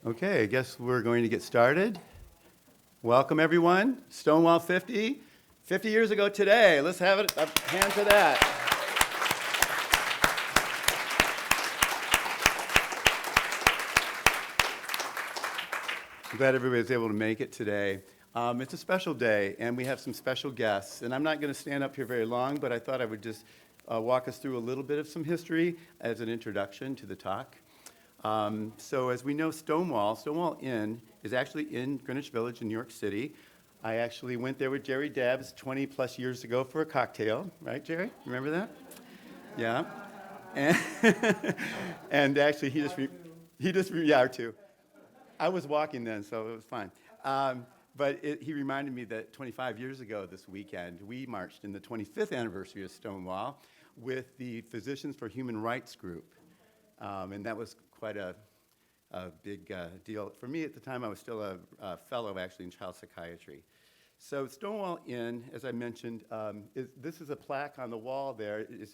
Okay, I guess we're going to get started. Welcome, everyone. Stonewall 50 years ago today. Let's have a hand to that. I'm glad everybody was able to make it today. It's a special day, and we have some special guests. And I'm not going to stand up here very long, but I thought I would just walk us through a little bit of some history as an introduction to the talk. So as we know, Stonewall Inn is actually in Greenwich Village in New York City. I actually went there with Jerry Dabbs 20 plus years ago for a cocktail, right, Jerry? Remember that? Yeah. And actually, yeah, or two. I was walking then, so it was fine. But he reminded me that 25 years ago this weekend, we marched in the 25th anniversary of Stonewall with the Physicians for Human Rights group. And that was quite a big deal. For me at the time, I was still a fellow actually in child psychiatry. So Stonewall Inn, as I mentioned, this is a plaque on the wall there. In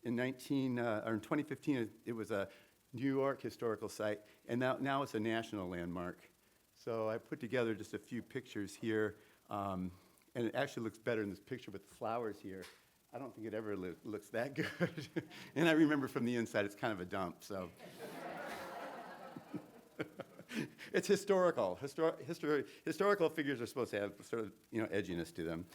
2015, it was a New York historical site, and now it's a national landmark. So I put together just a few pictures here, and it actually looks better in this picture with the flowers here. I don't think it ever looks that good. And I remember from the inside, it's kind of a dump, so. It's historical. Historical figures are supposed to have sort of, edginess to them.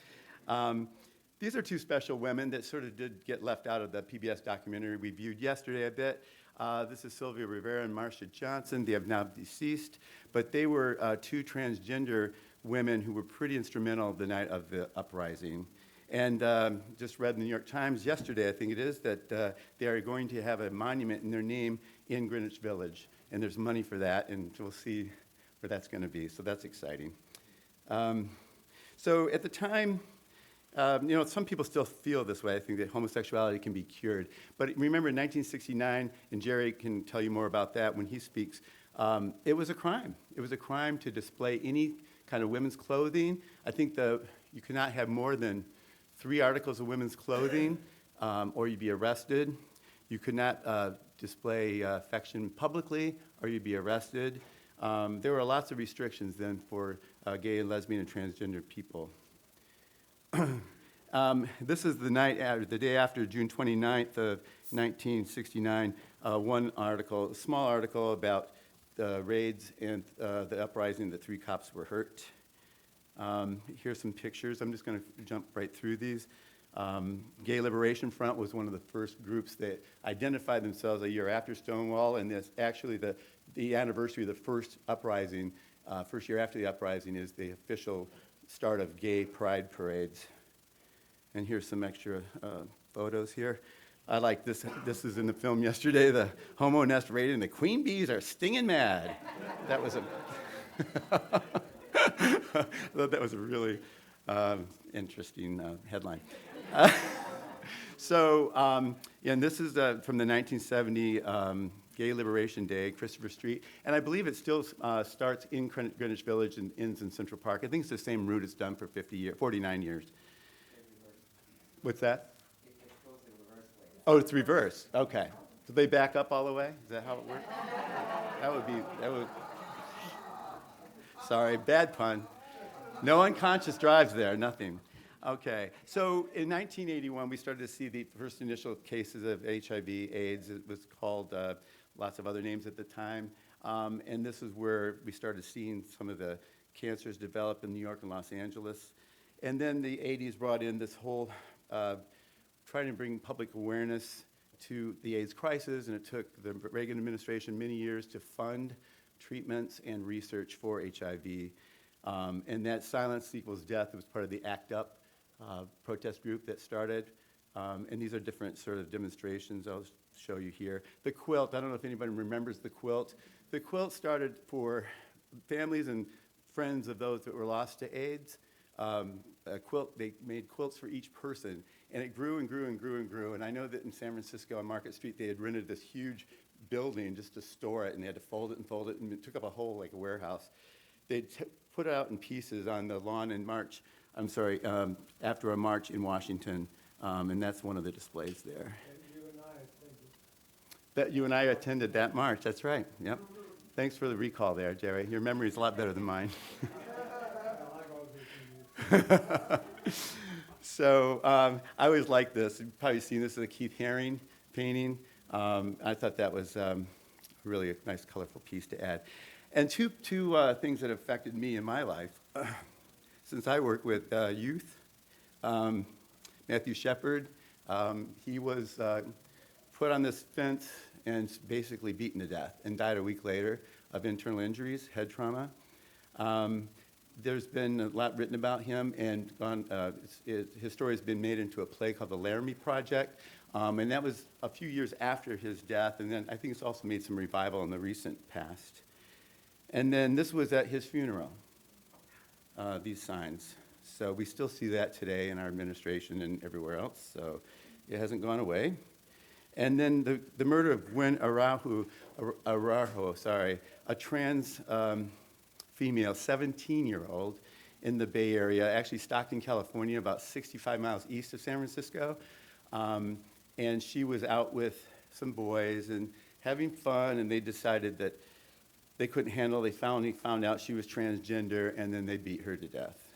These are two special women that sort of did get left out of the PBS documentary we viewed yesterday a bit. This is Sylvia Rivera and Marcia Johnson. They have now deceased, but they were two transgender women who were pretty instrumental the night of the uprising. And just read in the New York Times yesterday, I think it is, that they are going to have a monument in their name in Greenwich Village. And there's money for that, and we'll see where that's going to be. So that's exciting. So at the time, some people still feel this way. I think that homosexuality can be cured. But remember in 1969, and Jerry can tell you more about that when he speaks, it was a crime. It was a crime to display any kind of women's clothing. I think you could not have more than 3 articles of women's clothing, or you'd be arrested. You could not display affection publicly, or you'd be arrested. There were lots of restrictions then for gay and lesbian and transgender people. This is the day after June 29th of 1969, one article, a small article about the raids and the uprising that 3 cops were hurt. Here's some pictures. I'm just going to jump right through these. Gay Liberation Front was one of the first groups that identified themselves a year after Stonewall, and it's actually the anniversary of the first uprising. First year after the uprising is the official start of gay pride parades. And here's some extra photos here. I like this. This is in the film yesterday, the homo nest raided and the queen bees are stinging mad. That was I thought that was a really interesting headline. And this is from the 1970 Gay Liberation Day, Christopher Street, and I believe it still starts in Greenwich Village and ends in Central Park. I think it's the same route it's done for 49 years. What's that? It goes the reverse way. Oh, it's reverse. Okay. Do they back up all the way? Is that how it works? That would. Sorry, bad pun. No unconscious drives there, nothing. Okay, so in 1981, we started to see the first initial cases of HIV, AIDS. It was called lots of other names at the time. And this is where we started seeing some of the cancers develop in New York and Los Angeles. And then the 80s brought in this whole trying to bring public awareness to the AIDS crisis, and it took the Reagan administration many years to fund treatments and research for HIV. And that silence equals death. It was part of the ACT UP protest group that started. And these are different sort of demonstrations I'll show you here. The quilt, I don't know if anybody remembers the quilt. The quilt started for families and friends of those that were lost to AIDS. They made quilts for each person. And it grew and grew and grew and grew. And I know that in San Francisco on Market Street, they had rented this huge building just to store it. And they had to fold it, and it took up a whole, like a warehouse. They'd put it out in pieces on the lawn in after a march in Washington, and that's one of the displays there. And you and I attended. That you and I attended that march, that's right, yep. Thanks for the recall there, Jerry. Your memory's a lot better than mine. So I always like this. You've probably seen this as a Keith Haring painting. I thought that was really a nice, colorful piece to add. And two things that affected me in my life, since I work with youth, Matthew Shepard, he was put on this fence and basically beaten to death and died a week later of internal injuries, head trauma. There's been a lot written about him, and his story has been made into a play called the Laramie Project, and that was a few years after his death, and then I think it's also made some revival in the recent past. And then this was at his funeral, these signs. So we still see that today in our administration and everywhere else, so it hasn't gone away. And then the murder of Gwen Araujo, a trans female, 17-year-old in the Bay Area, actually Stockton, California, about 65 miles east of San Francisco. And she was out with some boys and having fun, and they decided that they couldn't handle it. They finally found out she was transgender, and then they beat her to death.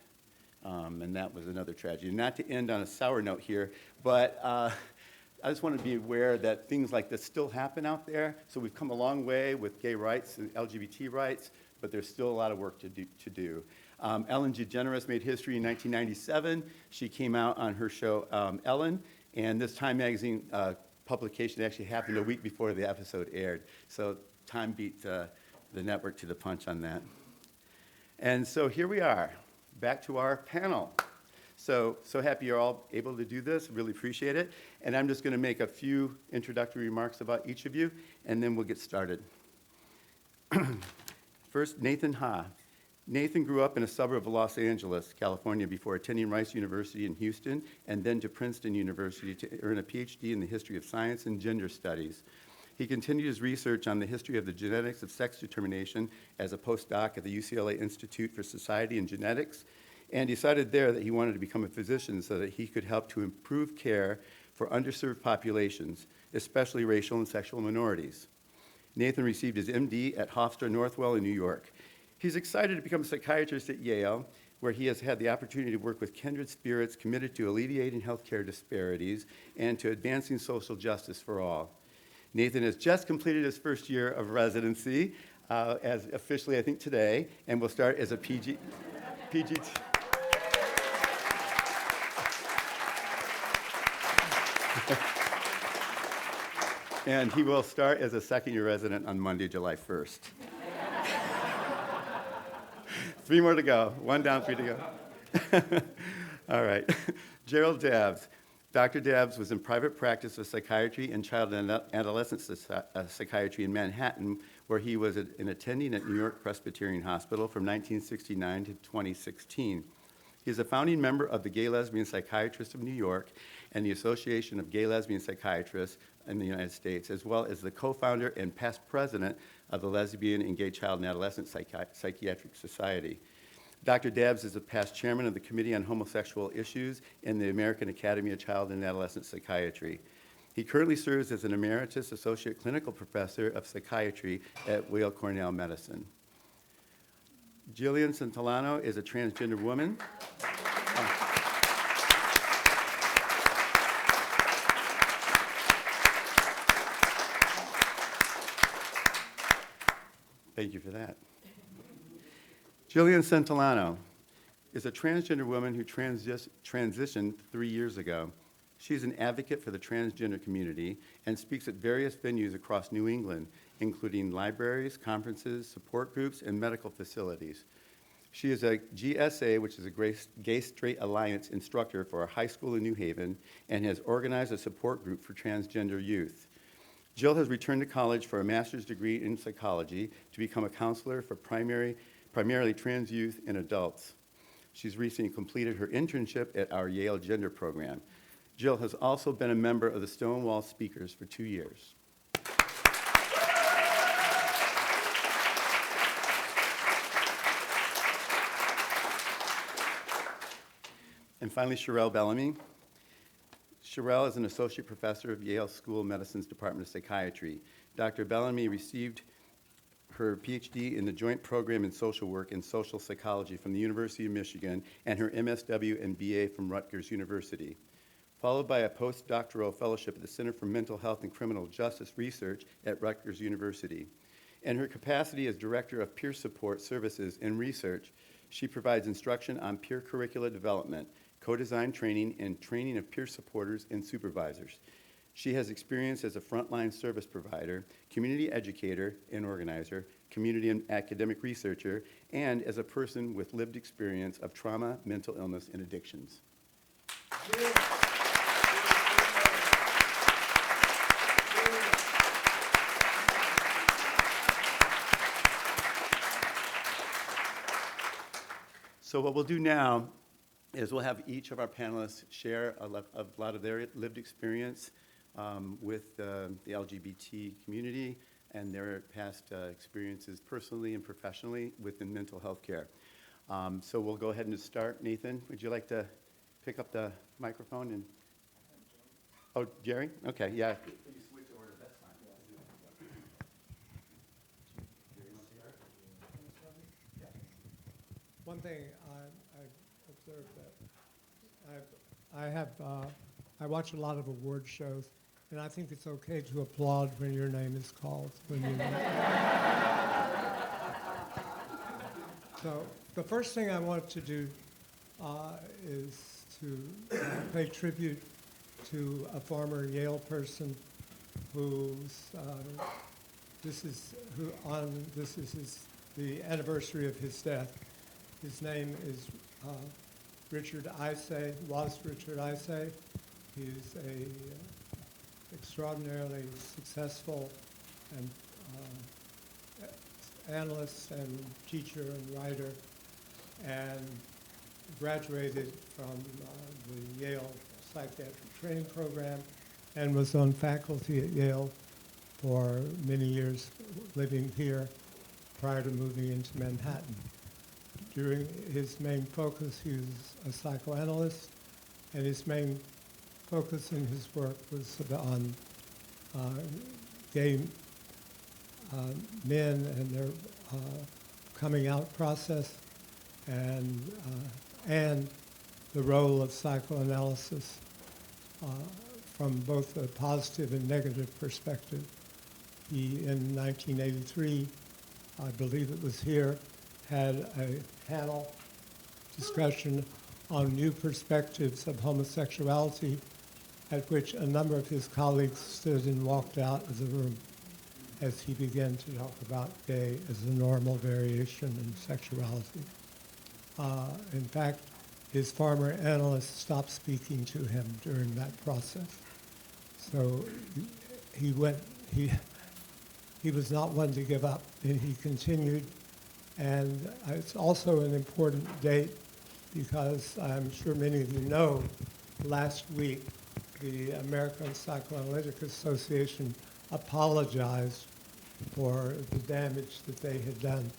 And that was another tragedy. Not to end on a sour note here, but I just want to be aware that things like this still happen out there. So we've come a long way with gay rights and LGBT rights, but there's still a lot of work to do. Ellen DeGeneres made history in 1997. She came out on her show, Ellen, and this Time magazine publication actually happened a week before the episode aired. So Time beat the network to the punch on that. And so here we are, back to our panel. So happy you're all able to do this, really appreciate it. And I'm just gonna make a few introductory remarks about each of you, and then we'll get started. First, Nathan Ha. Nathan grew up in a suburb of Los Angeles, California, before attending Rice University in Houston, and then to Princeton University to earn a PhD in the history of science and gender studies. He continued his research on the history of the genetics of sex determination as a postdoc at the UCLA Institute for Society and Genetics, and decided there that he wanted to become a physician so that he could help to improve care for underserved populations, especially racial and sexual minorities. Nathan received his MD at Hofstra Northwell in New York. He's excited to become a psychiatrist at Yale, where he has had the opportunity to work with kindred spirits committed to alleviating healthcare disparities and to advancing social justice for all. Nathan has just completed his first year of residency, as officially, I think, today, and will start as a PGT. And he will start as a second-year resident on Monday, July 1st. 3 more to go. 1 down, 3 to go. All right. Gerald Dabbs. Dr. Dabbs was in private practice of psychiatry and child and adolescent psychiatry in Manhattan, where he was an attending at New York Presbyterian Hospital from 1969 to 2016. He is a founding member of the Gay Lesbian Psychiatrists of New York and the Association of Gay Lesbian Psychiatrists in the United States, as well as the co-founder and past president of the Lesbian and Gay Child and Adolescent Psychiatric Society. Dr. Dabbs is a past chairman of the Committee on Homosexual Issues in the American Academy of Child and Adolescent Psychiatry. He currently serves as an emeritus associate clinical professor of psychiatry at Yale Cornell Medicine. Jillian Santillano is a transgender woman. Thank you for that. Jillian Santillano is a transgender woman who transitioned 3 years ago. She's an advocate for the transgender community and speaks at various venues across New England, including libraries, conferences, support groups, and medical facilities. She is a GSA, which is a Gay Straight Alliance instructor for a high school in New Haven, and has organized a support group for transgender youth. Jill has returned to college for a master's degree in psychology to become a counselor for primarily trans youth and adults. She's recently completed her internship at our Yale gender program. Jill has also been a member of the Stonewall speakers for 2 years. And finally, Sherelle Bellamy. Sherelle is an associate professor of Yale School of Medicine's Department of Psychiatry. Dr. Bellamy received her PhD in the Joint Program in Social Work and Social Psychology from the University of Michigan, and her MSW and BA from Rutgers University, followed by a postdoctoral fellowship at the Center for Mental Health and Criminal Justice Research at Rutgers University. In her capacity as Director of Peer Support Services and Research, she provides instruction on peer curricula development, co-design training, and training of peer supporters and supervisors. She has experience as a frontline service provider, community educator and organizer, community and academic researcher, and as a person with lived experience of trauma, mental illness, and addictions. So what we'll do now is we'll have each of our panelists share a lot of their lived experience with the LGBT community and their past experiences personally and professionally within mental health care. So we'll go ahead and start. Nathan, would you like to pick up the microphone? And oh, Jerry? Okay, yeah. Please switch over, that's fine. One thing I've observed that I watch a lot of award shows, and I think it's okay to applaud when your name is called. So the first thing I want to do is to pay tribute to a former Yale person this is the anniversary of his death. His name is Richard Isay, was Richard Isay. He's a extraordinarily successful and analyst and teacher and writer, and graduated from the Yale Psychiatry training program and was on faculty at Yale for many years, living here prior to moving into Manhattan. During his main focus, he was a psychoanalyst, and his main focus in his work was on gay men and their coming out process, and the role of psychoanalysis from both a positive and negative perspective. He, in 1983, I believe it was here, had a panel discussion on new perspectives of homosexuality, at which a number of his colleagues stood and walked out of the room as he began to talk about gay as a normal variation in sexuality. In fact, his former analyst stopped speaking to him during that process. So he was not one to give up, and he continued. And it's also an important date because I'm sure many of you know, last week, the American Psychoanalytic Association apologized for the damage that they had done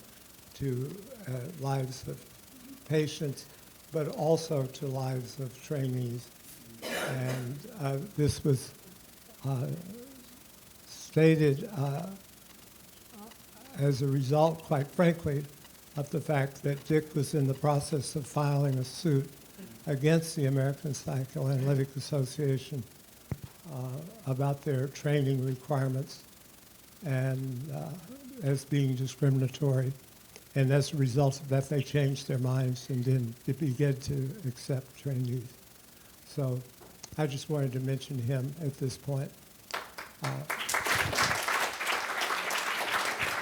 to lives of patients, but also to lives of trainees. And this was stated as a result, quite frankly, of the fact that Dick was in the process of filing a suit against the American Psychoanalytic Association about their training requirements and as being discriminatory. And as a result of that, they changed their minds and then they began to accept trainees. So I just wanted to mention him at this point.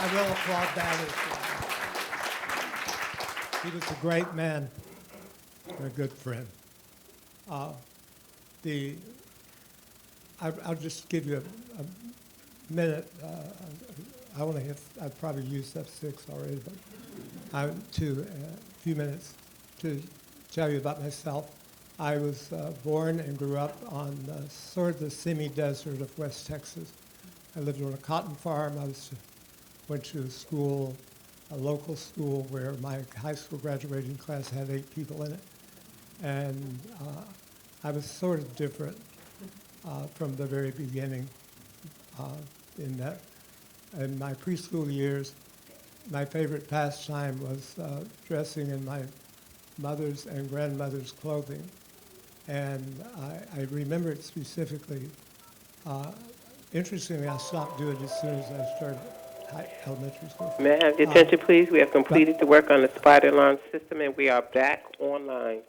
I will applaud that as well. He was a great man and a good friend. I'll just give you a minute. I've probably used up 6 already, but a few minutes to tell you about myself. I was born and grew up on sort of the semi-desert of West Texas. I lived on a cotton farm. Went to a school, a local school, where my high school graduating class had 8 people in it. And I was sort of different from the very beginning in that in my preschool years, my favorite pastime was dressing in my mother's and grandmother's clothing. And I remember it specifically. Interestingly, I stopped doing it as soon as I started elementary school. May I have your attention, please? We have completed the work on the spider alarm system, and we are back online.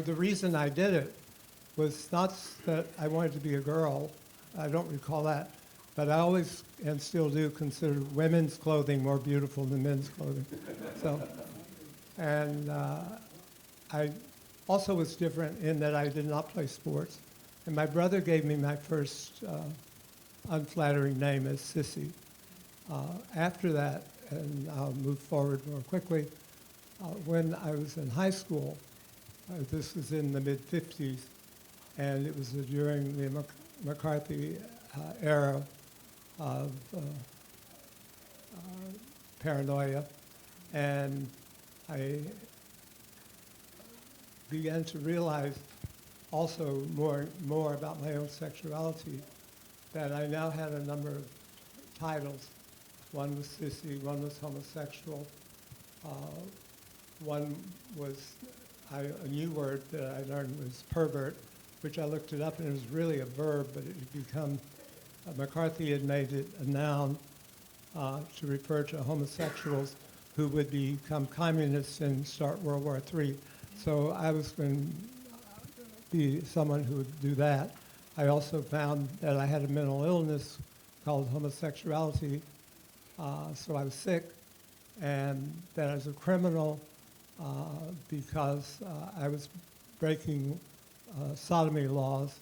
The reason I did it was not that I wanted to be a girl. I don't recall that. But I always, and still do, consider women's clothing more beautiful than men's clothing. So, and I also was different in that I did not play sports. And my brother gave me my first unflattering name as Sissy. After that, and I'll move forward more quickly, when I was in high school, this was in the mid-'50s, and it was during the McCarthy era of paranoia, and I began to realize also more about my own sexuality, that I now had a number of titles. One was sissy, one was homosexual, one was, a new word that I learned was pervert, which I looked it up, and it was really a verb, but it had become, McCarthy had made it a noun to refer to homosexuals who would become communists and start World War III. So I was going to be someone who would do that. I also found that I had a mental illness called homosexuality, so I was sick, and that I was a criminal because I was breaking sodomy laws,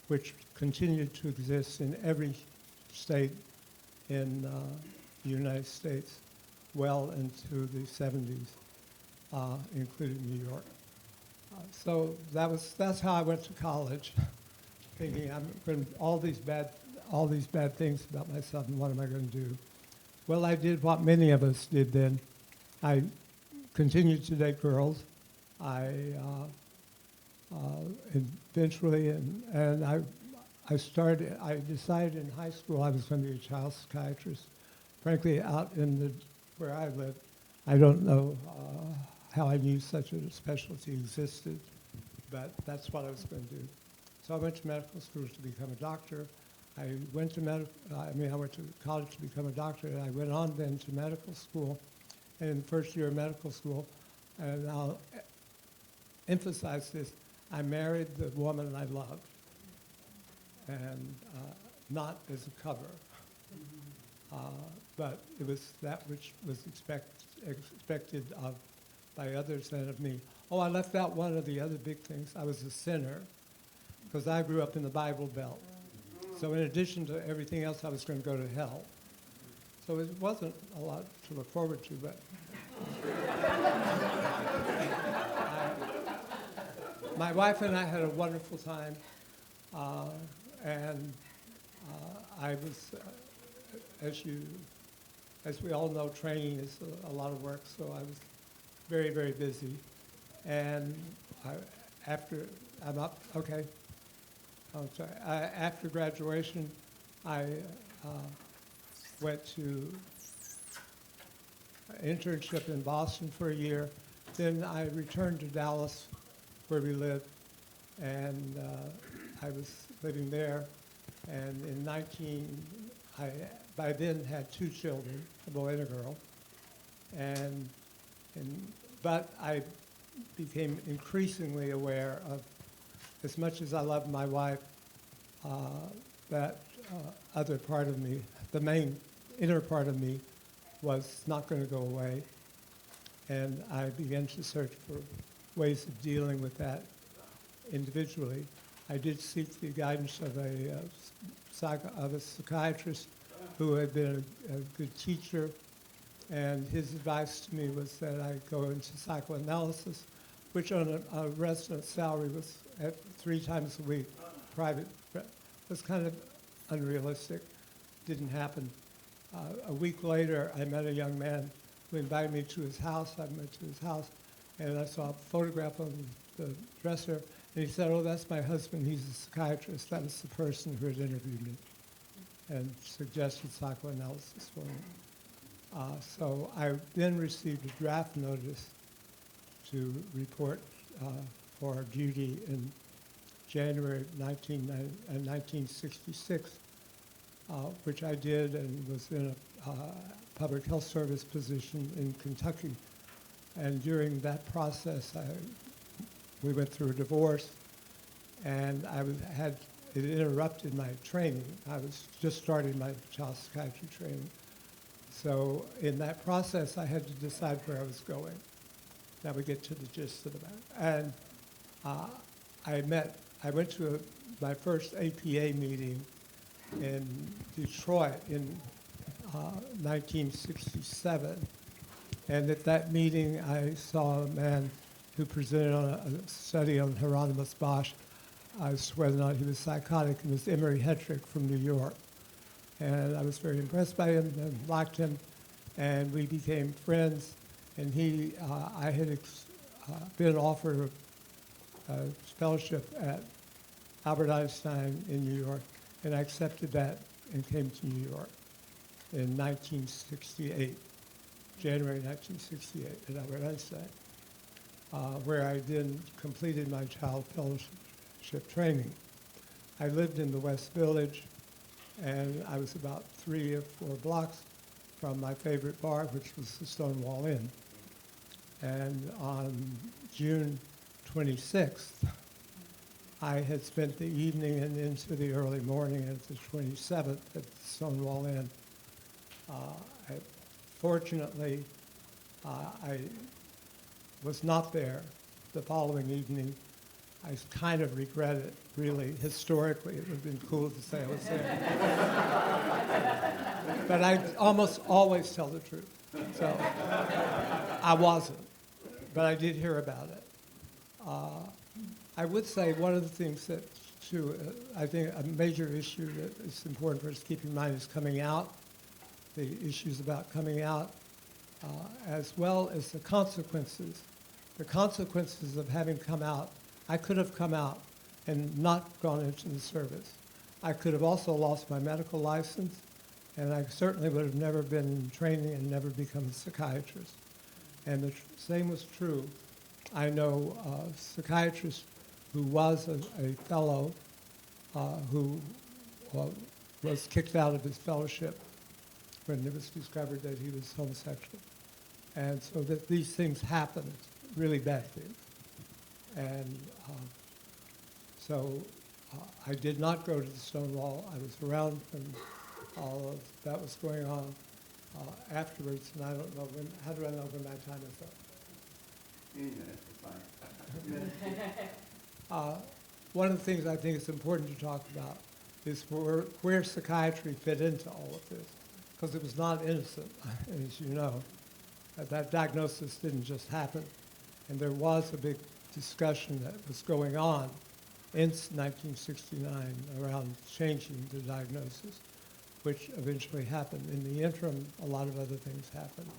which continued to exist in every state in the United States well into the 70s, including New York. So that's how I went to college, thinking I'm going to all these bad things about myself, and what am I going to do? Well, I did what many of us did then. I continued to date girls. I eventually, and I decided in high school I was going to be a child psychiatrist. Frankly, out in where I lived, I don't know how I knew such a specialty existed, but that's what I was going to do. So I went to medical school to become a doctor. I went to college to become a doctor, and I went on then to medical school. And in the first year of medical school, and I'll emphasize this, I married the woman I loved, and not as a cover. But it was that which was expected of by others than of me. Oh, I left out one of the other big things. I was a sinner, because I grew up in the Bible Belt. So in addition to everything else, I was going to go to hell. So it wasn't a lot to look forward to, but my wife and I had a wonderful time, and I was, as we all know, training is a lot of work, so I was very, very busy. And after graduation, I went to an internship in Boston for a year. Then I returned to Dallas, where we lived, and I was living there. And I by then had 2 children, a boy and a girl. But I became increasingly aware of, as much as I loved my wife, that other part of me, the main inner part of me, was not going to go away. And I began to search for ways of dealing with that individually. I did seek the guidance of a psychiatrist who had been a good teacher, and his advice to me was that I go into psychoanalysis, which on a resident salary was at 3 times a week, private. Was kind of unrealistic, didn't happen. A week later, I met a young man who invited me to his house. I went to his house, and I saw a photograph on the dresser, And he said, oh, that's my husband. He's a psychiatrist. That was the person who had interviewed me and suggested psychoanalysis for me. So I then received a draft notice to report for duty in January 1966, which I did and was in a public health service position in Kentucky. And during that process, we went through a divorce, and it interrupted my training. I was just starting my child psychiatry training. So in that process, I had to decide where I was going. Now we get to the gist of the matter. And I went to my first APA meeting in Detroit in 1967. And at that meeting, I saw a man who presented on a study on Hieronymus Bosch as to whether or not he was psychotic, and it was Emery Hetrick from New York. And I was very impressed by him and liked him, and we became friends. And I had been offered a fellowship at Albert Einstein in New York, and I accepted that and came to New York in 1968, January 1968 at Albert Einstein, where I then completed my child fellowship training. I lived in the West Village, and I was about 3 or 4 blocks from my favorite bar, which was the Stonewall Inn. And on June 26th, I had spent the evening and into the early morning at the 27th at the Stonewall Inn. Fortunately, I was not there the following evening. I kind of regret it, really. Historically, it would have been cool to say I was there. But I almost always tell the truth. So I wasn't, but I did hear about it. I would say one of the things that, too, I think a major issue that is important for us to keep in mind is coming out, the issues about coming out, as well as the consequences. The consequences of having come out. I could have come out and not gone into the service. I could have also lost my medical license, and I certainly would have never been in training and never become a psychiatrist. And the same was true. I know a psychiatrist who was a fellow who was kicked out of his fellowship when it was discovered that he was homosexual. And so that these things happen, really bad things. And I did not go to the Stonewall. I was around when all of that was going on afterwards, and I don't know how do I know when my time is up? 3 minutes, it's fine. One of the things I think is important to talk about is where psychiatry fit into all of this, because it was not innocent, as you know. That diagnosis didn't just happen, and there was a big discussion that was going on in 1969 around changing the diagnosis, which eventually happened. In the interim, a lot of other things happened.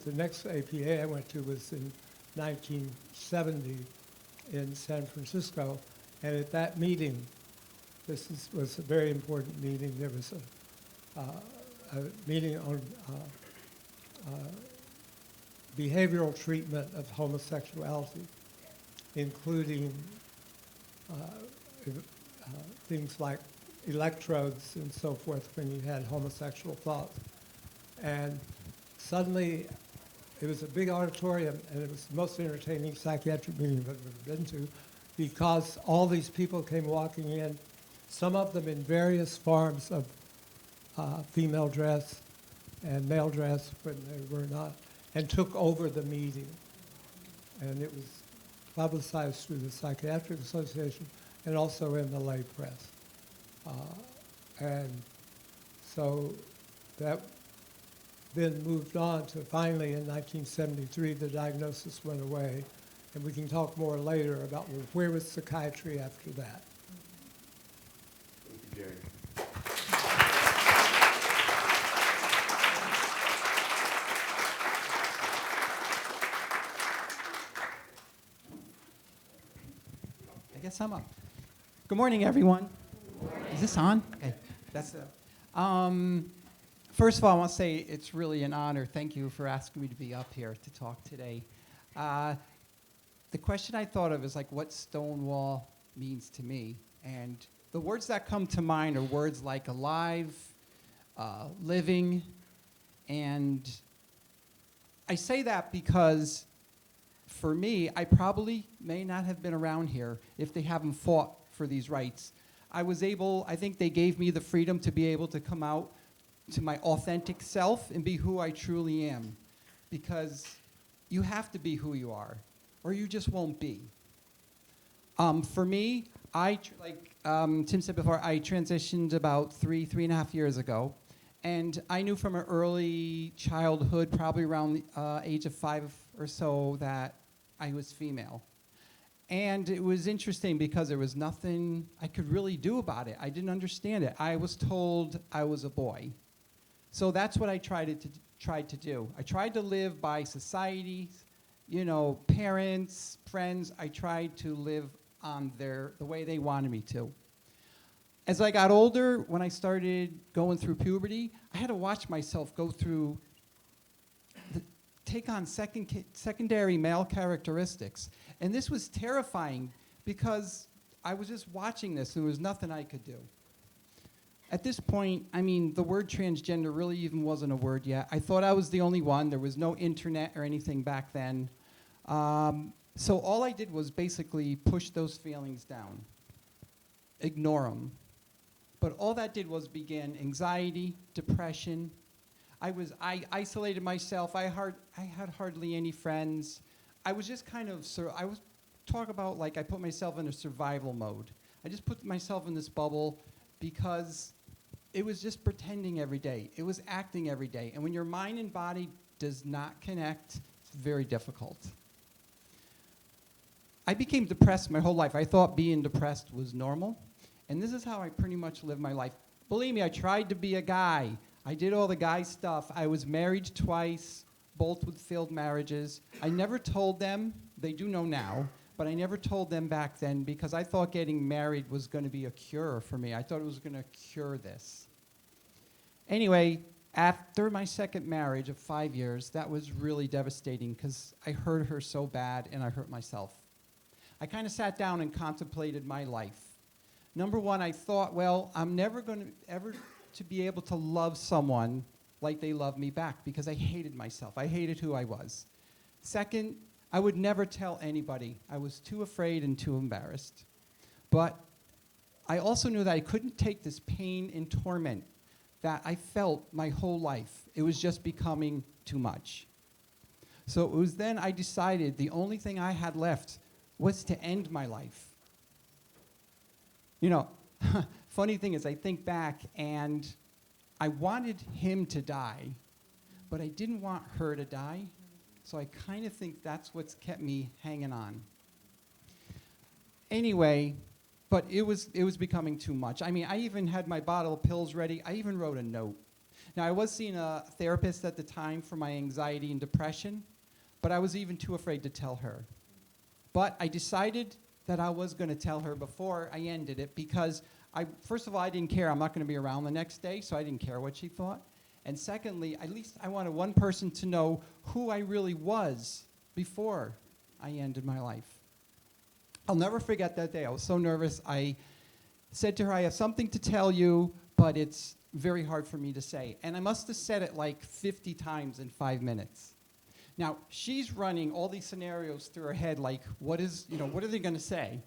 The next APA I went to was in 1970 in San Francisco, and at that meeting, was a very important meeting. There was a meeting on behavioral treatment of homosexuality, including things like electrodes and so forth when you had homosexual thoughts. And suddenly, it was a big auditorium, and it was the most entertaining psychiatric meeting I've ever been to, because all these people came walking in, some of them in various forms of female dress and male dress when they were not, and took over the meeting. And it was publicized through the Psychiatric Association and also in the lay press. And so that then moved on to finally in 1973, the diagnosis went away. And we can talk more later about where was psychiatry after that. Thank you, Jerry. guess I'm up. Good morning, everyone. Is this on? Okay, that's it. First of all, I want to say it's really an honor. Thank you for asking me to be up here to talk today. The question I thought of is like what Stonewall means to me. And the words that come to mind are words like alive, living, and I say that because for me, I probably may not have been around here if they haven't fought for these rights. I think they gave me the freedom to be able to come out to my authentic self and be who I truly am. Because you have to be who you are, or you just won't be. For me, like Tim said before, I transitioned about three and a half years ago. And I knew from an early childhood, probably around the age of 5 or so, that I was female. And it was interesting because there was nothing I could really do about it. I didn't understand it. I was told I was a boy. So that's what I tried to do. I tried to live by society, parents, friends. I tried to live on the way they wanted me to. As I got older, when I started going through puberty, I had to watch myself take on secondary male characteristics. And this was terrifying because I was just watching this and there was nothing I could do. At this point, the word transgender really even wasn't a word yet. I thought I was the only one. There was no internet or anything back then. So all I did was basically push those feelings down, ignore them. But all that did was begin anxiety, depression. I isolated myself. I had hardly any friends. I was just I was talk about like I put myself in a survival mode. I just put myself in this bubble because it was just pretending every day. It was acting every day. And when your mind and body does not connect, it's very difficult. I became depressed my whole life. I thought being depressed was normal. And this is how I pretty much lived my life. Believe me, I tried to be a guy. I did all the guy stuff. I was married twice, both with failed marriages. I never told them. They do know now. But I never told them back then because I thought getting married was going to be a cure for me. I thought it was going to cure this. Anyway, after my second marriage of 5 years, that was really devastating because I hurt her so bad and I hurt myself. I kind of sat down and contemplated my life. Number one, I thought, well, I'm never going to ever to be able to love someone like they love me back because I hated myself. I hated who I was. Second, I would never tell anybody. I was too afraid and too embarrassed. But I also knew that I couldn't take this pain and torment that I felt my whole life. It was just becoming too much. So it was then I decided the only thing I had left was to end my life. Funny thing is I think back and I wanted him to die, but I didn't want her to die. So I kind of think that's what's kept me hanging on. Anyway, but it was becoming too much. I even had my bottle of pills ready. I even wrote a note. Now, I was seeing a therapist at the time for my anxiety and depression, but I was even too afraid to tell her. But I decided that I was going to tell her before I ended it because, first of all, I didn't care. I'm not going to be around the next day, so I didn't care what she thought. And secondly, at least I wanted one person to know who I really was before I ended my life. I'll never forget that day. I was so nervous. I said to her, I have something to tell you, but it's very hard for me to say. And I must have said it like 50 times in 5 minutes. Now, she's running all these scenarios through her head, like, what are they going to say?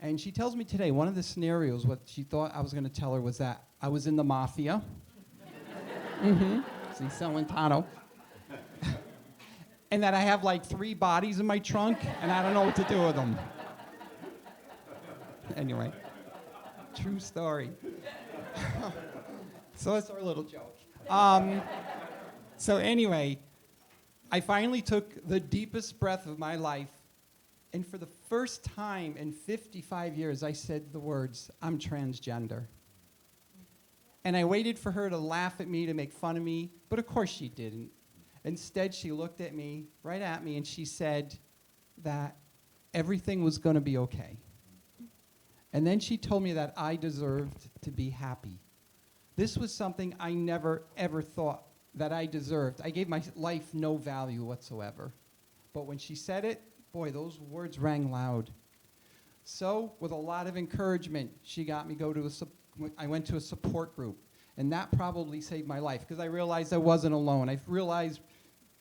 And she tells me today, one of the scenarios, what she thought I was going to tell her was that I was in the mafia. See, Celentano. And that I have like 3 bodies in my trunk, and I don't know what to do with them. Anyway, true story. So it's our little joke. So anyway, I finally took the deepest breath of my life, and for the first time in 55 years, I said the words, I'm transgender. And I waited for her to laugh at me, to make fun of me, but of course she didn't. Instead, she looked at me, and she said that everything was going to be okay. And then she told me that I deserved to be happy. This was something I never, ever thought that I deserved. I gave my life no value whatsoever. But when she said it, boy, those words rang loud. So, with a lot of encouragement, she got me I went to a support group. And that probably saved my life, because I realized I wasn't alone. I realized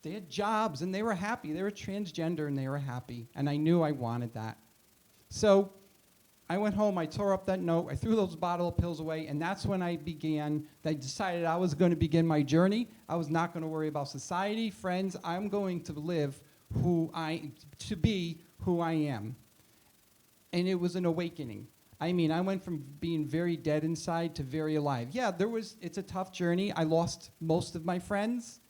they had jobs, and they were happy. They were transgender, and they were happy. And I knew I wanted that. So, I went home, I tore up that note, I threw those bottle of pills away, and that's when I decided I was going to begin my journey. I was not going to worry about society, friends. I'm going to be who I am. And it was an awakening. I mean, I went from being very dead inside to very alive. Yeah, it's a tough journey. I lost most of my friends,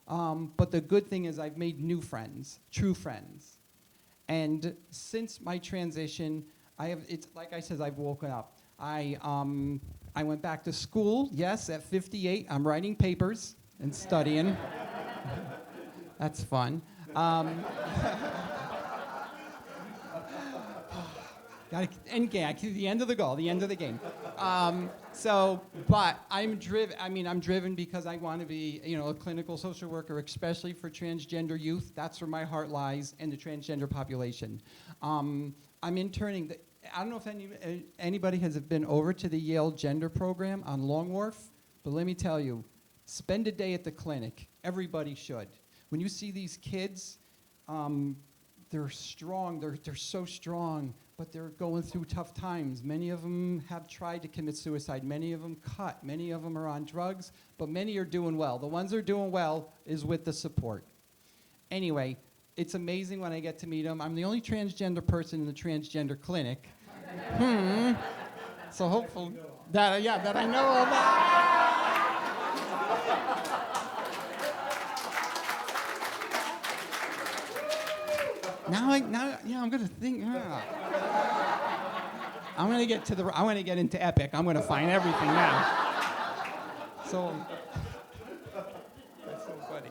but the good thing is I've made new friends, true friends. And since my transition, it's like I said, I've woken up. I went back to school, yes, at 58. I'm writing papers and studying. That's fun. The end of the goal, the end of the game. But I'm driven because I want to be, a clinical social worker, especially for transgender youth. That's where my heart lies, and the transgender population. I'm interning. I don't know if anybody has been over to the Yale gender program on Long Wharf, but let me tell you, spend a day at the clinic. Everybody should. When you see these kids, they're strong. They're so strong, but they're going through tough times. Many of them have tried to commit suicide. Many of them cut. Many of them are on drugs, but many are doing well. The ones that are doing well is with the support. Anyway, it's amazing when I get to meet them. I'm the only transgender person in the transgender clinic. So hopefully that I know of that. I'm gonna think. I'm gonna get into Epic. I'm gonna find everything now. So that's so funny.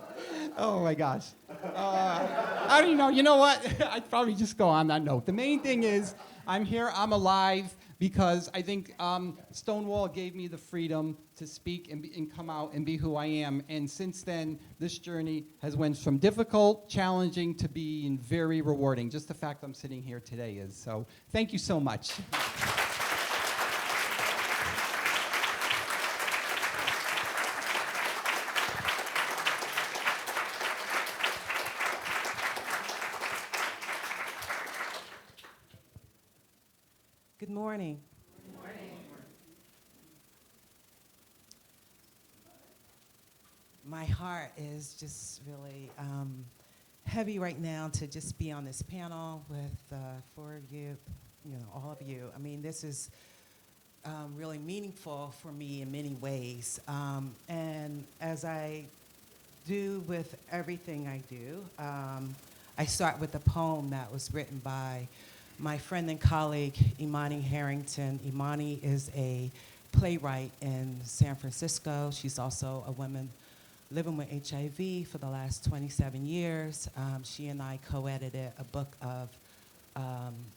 Oh my gosh. I don't know. You know what? I'd probably just go on that note. The main thing is I'm here. I'm alive because I think Stonewall gave me the freedom to speak and come out and be who I am. And since then, this journey has went from difficult, challenging, to being very rewarding. Just the fact I'm sitting here today is. So thank you so much. Good morning. My heart is just really heavy right now to just be on this panel with four of you, all of you. I mean, this is really meaningful for me in many ways. And as I do with everything I do, I start with a poem that was written by my friend and colleague, Imani Harrington. Imani is a playwright in San Francisco. She's also a woman living with HIV for the last 27 years. She and I co-edited a book of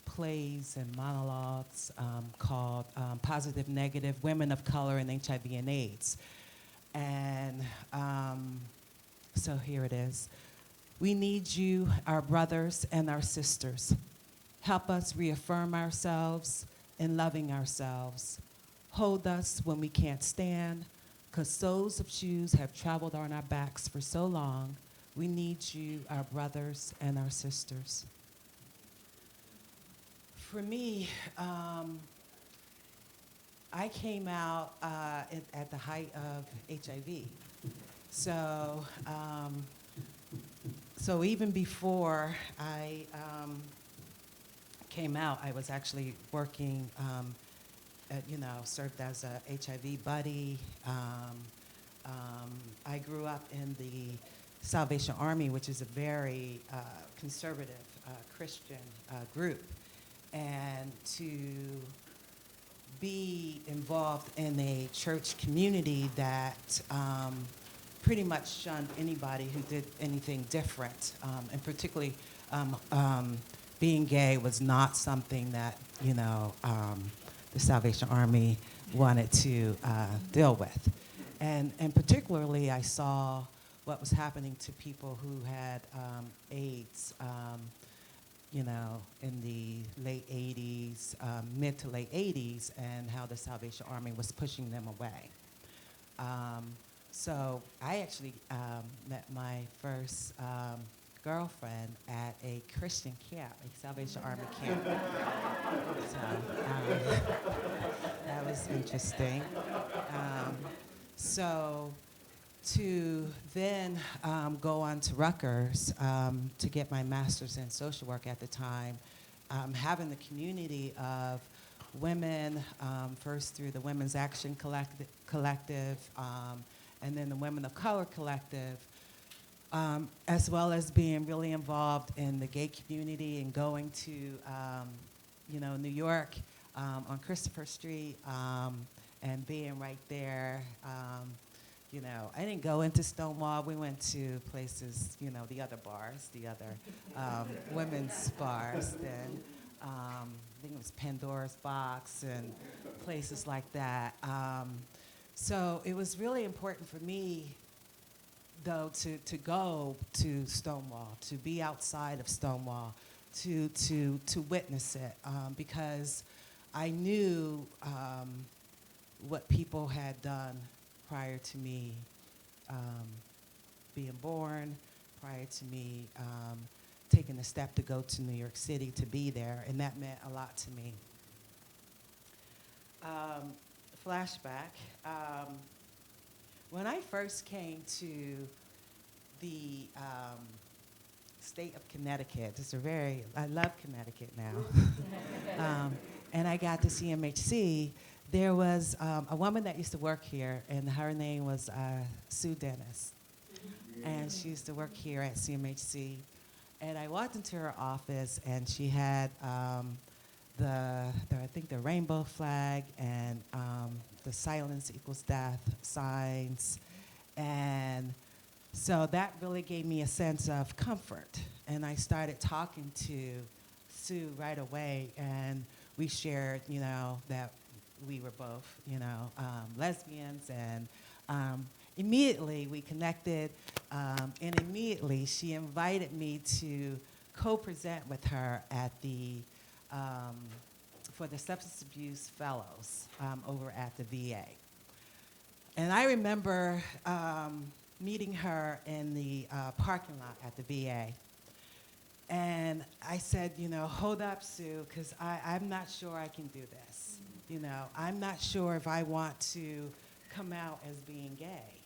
plays and monologues called Positive Negative, Women of Color and HIV and AIDS. And so here it is. We need you, our brothers and our sisters. Help us reaffirm ourselves in loving ourselves. Hold us when we can't stand, because soles of shoes have traveled on our backs for so long. We need you, our brothers and our sisters. For me, I came out at the height of HIV. So even before I came out, I was actually working, served as a HIV buddy. I grew up in the Salvation Army, which is a very conservative Christian group. And to be involved in a church community that pretty much shunned anybody who did anything different, and particularly being gay was not something that, the Salvation Army wanted to deal with. And particularly, I saw what was happening to people who had AIDS, in the late 80s, mid to late 80s, and how the Salvation Army was pushing them away. So I actually met my first girlfriend at a Christian camp, a Salvation Army camp. So that was interesting. So to then go on to Rutgers to get my master's in social work at the time, having the community of women, first through the Women's Action Collective, and then the Women of Color Collective, as well as being really involved in the gay community and going to, New York on Christopher Street and being right there. I didn't go into Stonewall. We went to places, the other bars, the other women's bars then. I think it was Pandora's Box and places like that. So it was really important for me, though, to go to Stonewall, to be outside of Stonewall, to witness it, because I knew what people had done prior to me being born, prior to me taking a step to go to New York City to be there, and that meant a lot to me. Flashback. When I first came to the state of Connecticut, I love Connecticut now, and I got to CMHC, there was a woman that used to work here, and her name was Sue Dennis. And she used to work here at CMHC. And I walked into her office, and she had I think the rainbow flag and the silence equals death signs. And so that really gave me a sense of comfort. And I started talking to Sue right away, and we shared, that we were both, lesbians, and immediately we connected, and immediately she invited me to co-present with her at for the Substance Abuse Fellows over at the VA. And I remember meeting her in the parking lot at the VA. And I said, hold up, Sue, because I'm not sure I can do this. I'm not sure if I want to come out as being gay.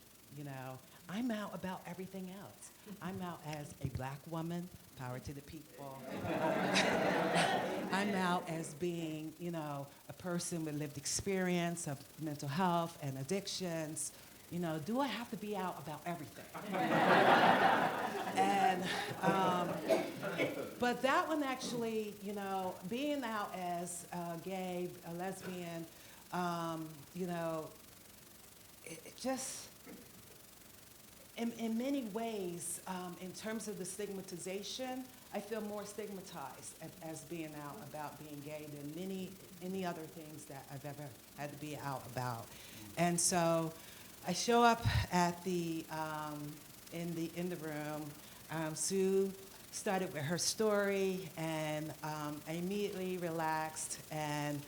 I'm out about everything else. I'm out as a black woman, power to the people. I'm out as being, a person with lived experience of mental health and addictions. Do I have to be out about everything? And, but that one actually, being out as gay, a lesbian, it just, in many ways, in terms of the stigmatization, I feel more stigmatized as being out about being gay than any other things that I've ever had to be out about. And so I show up at in the room. Sue started with her story, and I immediately relaxed. And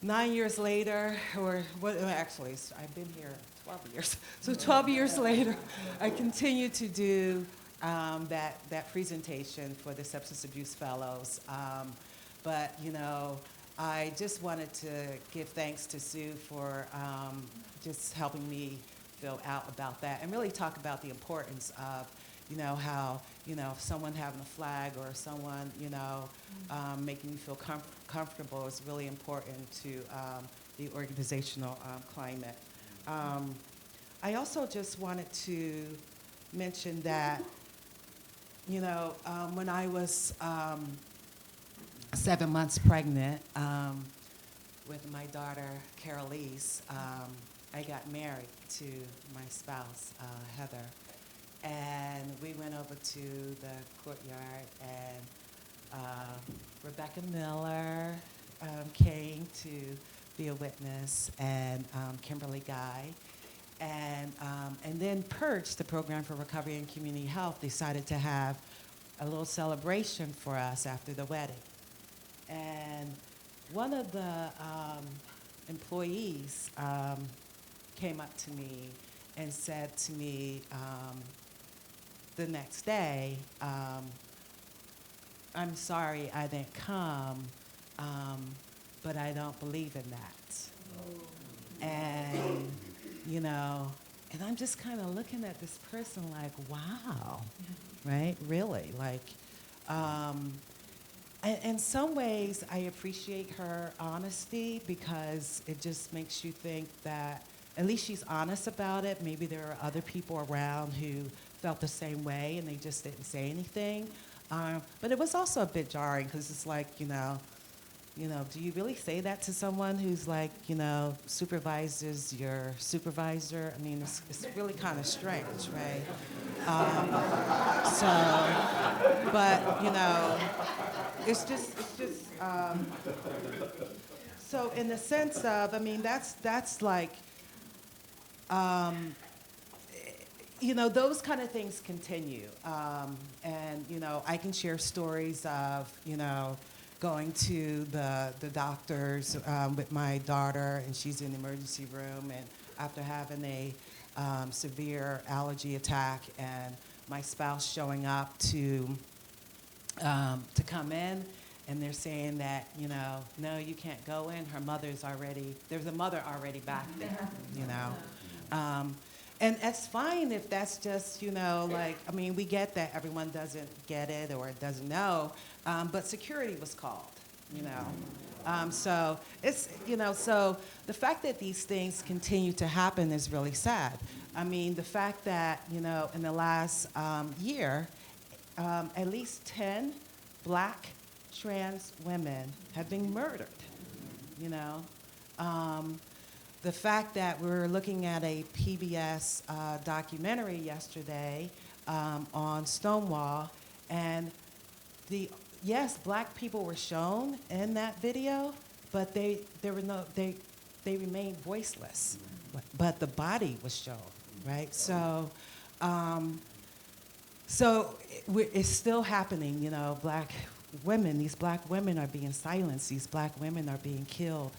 9 years later, actually, I've been here 12 years. So 12 years later, I continue to do that presentation for the Substance Abuse Fellows. But, I just wanted to give thanks to Sue for just helping me feel out about that and really talk about the importance of, how, someone having a flag or someone, making you feel comfortable is really important to the organizational climate. I also just wanted to mention that, when I was 7 months pregnant with my daughter, Carolise, I got married to my spouse, Heather. And we went over to the courtyard, and Rebecca Miller came to be a witness, and Kimberly Guy. And then Purge, the Program for Recovery and Community Health, decided to have a little celebration for us after the wedding. And one of the employees came up to me and said to me the next day, I'm sorry I didn't come, but I don't believe in that. And, you know, and I'm just kind of looking at this person like, wow, right? Really, like, in some ways, I appreciate her honesty because it just makes you think that at least she's honest about it. Maybe there are other people around who felt the same way and they just didn't say anything. But it was also a bit jarring because it's like, you know, do you really say that to someone who's like, you know, supervises your supervisor? I mean, it's really kind of strange, right? But, you know, it's just so in the sense of, I mean, that's like, you know, those kind of things continue. And, you know, I can share stories of, you know, going to the doctors with my daughter, and she's in the emergency room, and after having a severe allergy attack, and my spouse showing up to come in, and they're saying that, you know, no, you can't go in. There's a mother already back there, you know. And that's fine if that's just, you know, like, I mean, we get that everyone doesn't get it or doesn't know, but security was called, you know. So it's, you know, so the fact that these things continue to happen is really sad. I mean, the fact that, you know, in the last year, at least 10 Black trans women have been murdered, you know. The fact that we're looking at a PBS documentary yesterday on Stonewall, and yes, Black people were shown in that video, but they remained voiceless. But the body was shown, right? So, it's still happening. You know, Black women, these Black women are being silenced. These Black women are being killed.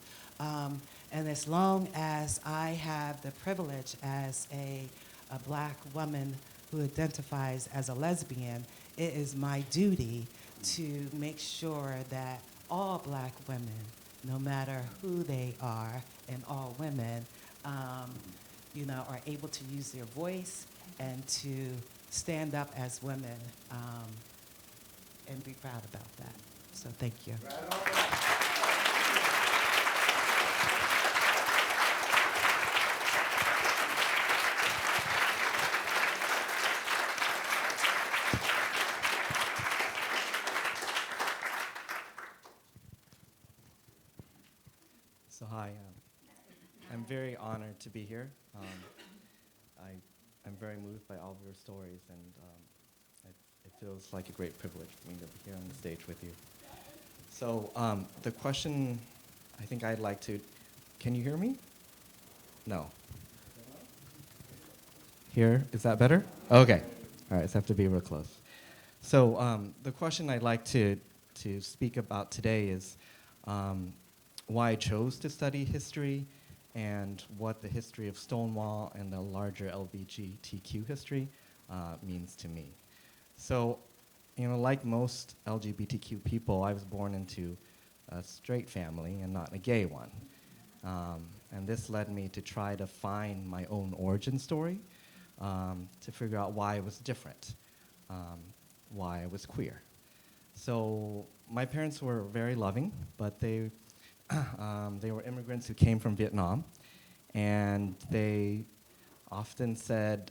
And as long as I have the privilege as a Black woman who identifies as a lesbian, it is my duty to make sure that all Black women, no matter who they are, and all women, you know, are able to use their voice and to stand up as women and be proud about that. So thank you. So hi, I'm very honored to be here. I'm very moved by all of your stories, and it feels like a great privilege for me to be here on the stage with you. So the question I think I'd like to, can you hear me? No. Here, is that better? Okay, all right, so I have to be real close. So the question I'd like to speak about today is why I chose to study history and what the history of Stonewall and the larger Lbgtq history means to me. So, you know, like most LGBTQ people, I was born into a straight family and not a gay one. And this led me to try to find my own origin story to figure out why I was different, why I was queer. So my parents were very loving, but they were immigrants who came from Vietnam, and they often said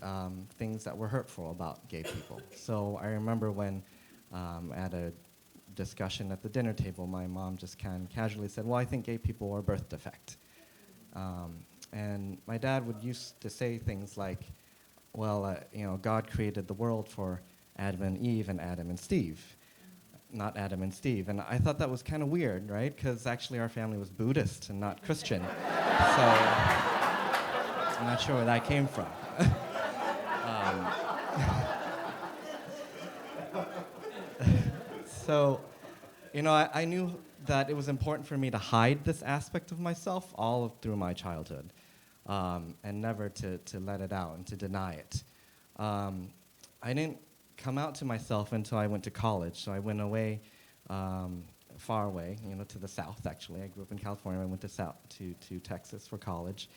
things that were hurtful about gay people. So I remember when at a discussion at the dinner table, my mom just kind of casually said, well, I think gay people are a birth defect. And my dad would used to say things like, well, you know, God created the world for Adam and Eve and Adam and Steve. not Adam and Steve. And I thought that was kind of weird, right? Because actually our family was Buddhist and not Christian. So I'm not sure where that came from. So, I knew that it was important for me to hide this aspect of myself through my childhood, and never to let it out and to deny it. I didn't come out to myself until I went to college. So I went away, far away, to the south, actually. I grew up in California. I went to Texas for college.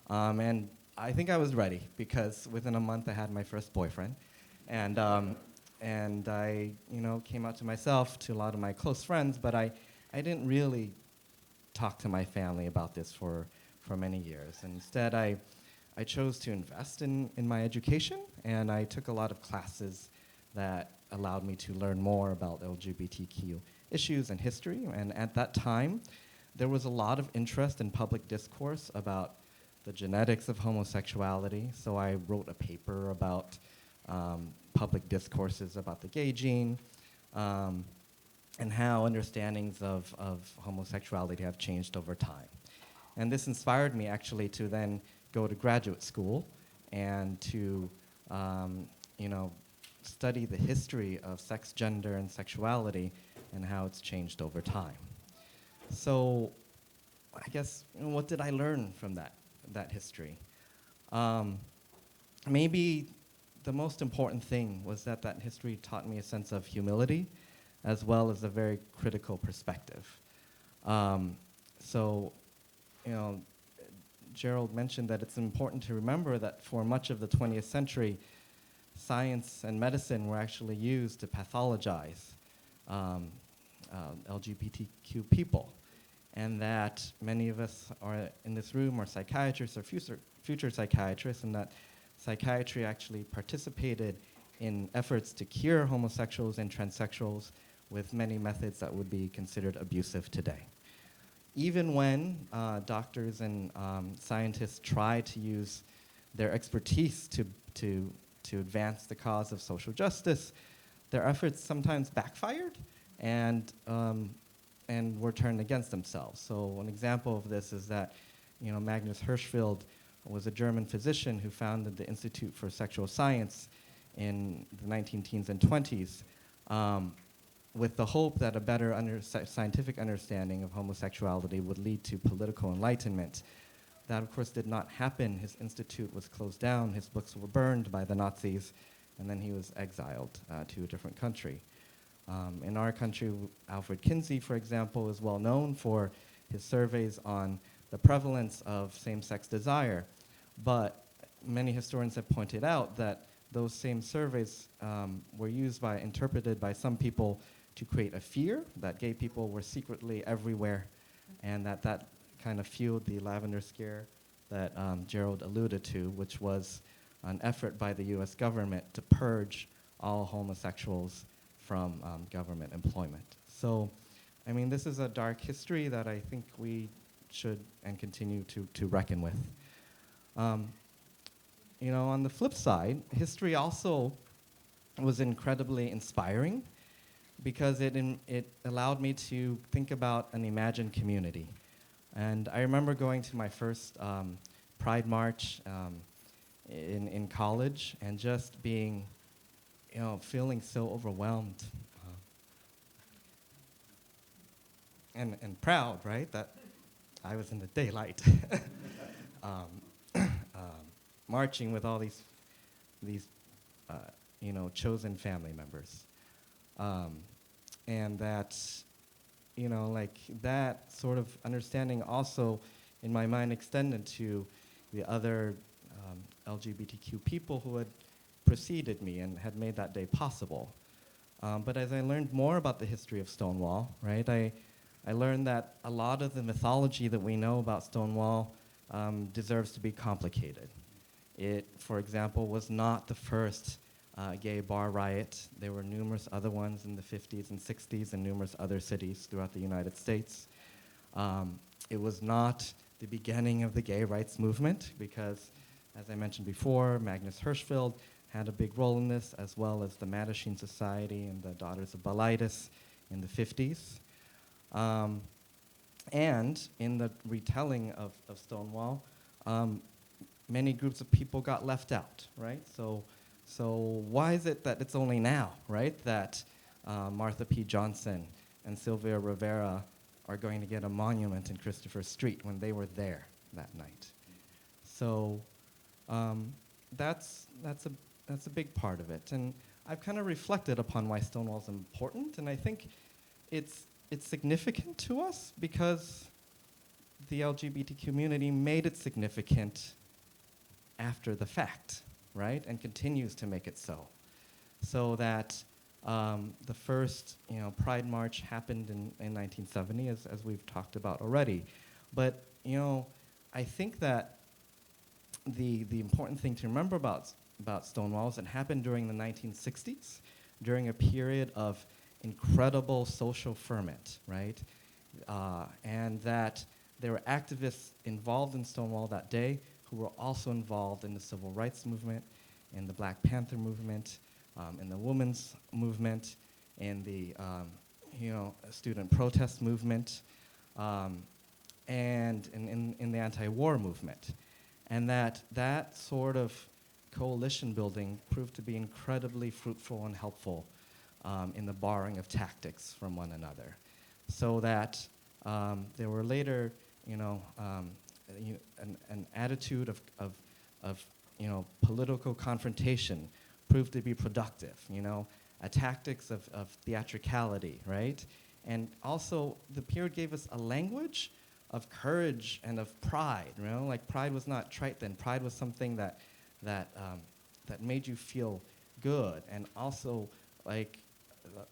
And I think I was ready, because within a month I had my first boyfriend. And I, came out to myself, to a lot of my close friends, but I didn't really talk to my family about this for many years. And instead, I chose to invest in my education, and I took a lot of classes that allowed me to learn more about LGBTQ issues and history. And at that time, there was a lot of interest in public discourse about the genetics of homosexuality. So I wrote a paper about public discourses about the gay gene, and how understandings of homosexuality have changed over time. And this inspired me actually to then go to graduate school and to study the history of sex, gender, and sexuality and how it's changed over time. So I guess, what did I learn from that history? Maybe the most important thing was that history taught me a sense of humility as well as a very critical perspective. Gerald mentioned that it's important to remember that for much of the 20th century, science and medicine were actually used to pathologize LGBTQ people, and that many of us are in this room are psychiatrists or future psychiatrists, and that psychiatry actually participated in efforts to cure homosexuals and transsexuals with many methods that would be considered abusive today. Even when doctors and scientists try to use their expertise to advance the cause of social justice, their efforts sometimes backfired and were turned against themselves. So an example of this is that Magnus Hirschfeld was a German physician who founded the Institute for Sexual Science in the 19-teens and 20s, with the hope that a better scientific understanding of homosexuality would lead to political enlightenment. That, of course, did not happen. His institute was closed down, his books were burned by the Nazis, and then he was exiled to a different country. In our country, Alfred Kinsey, for example, is well known for his surveys on the prevalence of same-sex desire, but many historians have pointed out that those same surveys were interpreted by some people to create a fear that gay people were secretly everywhere, and that kind of fueled the Lavender Scare that Gerald alluded to, which was an effort by the US government to purge all homosexuals from government employment. So, this is a dark history that I think we should and continue to reckon with. On the flip side, history also was incredibly inspiring because it allowed me to think about an imagined community. And I remember going to my first Pride March in college and just being, feeling so overwhelmed and proud, right, that I was in the daylight, marching with all these chosen family members. And that, that sort of understanding also, in my mind, extended to the other LGBTQ people who had preceded me and had made that day possible. But as I learned more about the history of Stonewall, right, I learned that a lot of the mythology that we know about Stonewall deserves to be complicated. It, for example, was not the first gay bar riot. There were numerous other ones in the 50s and 60s in numerous other cities throughout the United States. It was not the beginning of the gay rights movement because, as I mentioned before, Magnus Hirschfeld had a big role in this, as well as the Mattachine Society and the Daughters of Bilitis in the 50s. And in the retelling of Stonewall, many groups of people got left out, right? So why is it that it's only now, right, that Martha P. Johnson and Sylvia Rivera are going to get a monument in Christopher Street when they were there that night? So that's a big part of it. And I've kind of reflected upon why Stonewall's important, and I think it's significant to us because the LGBT community made it significant after the fact, right, and continues to make it so. So that the first, Pride March happened in 1970, as we've talked about already. But, I think that the important thing to remember about Stonewall is it happened during the 1960s, during a period of incredible social ferment, right? And that there were activists involved in Stonewall that day who were also involved in the civil rights movement, in the Black Panther movement, in the women's movement, in the student protest movement, and in the anti-war movement. And that sort of coalition building proved to be incredibly fruitful and helpful in the borrowing of tactics from one another. So that there were later, an attitude of political confrontation proved to be productive, a tactics of theatricality, right? And also the period gave us a language of courage and of pride, like pride was not trite then. Pride was something that made you feel good, and also like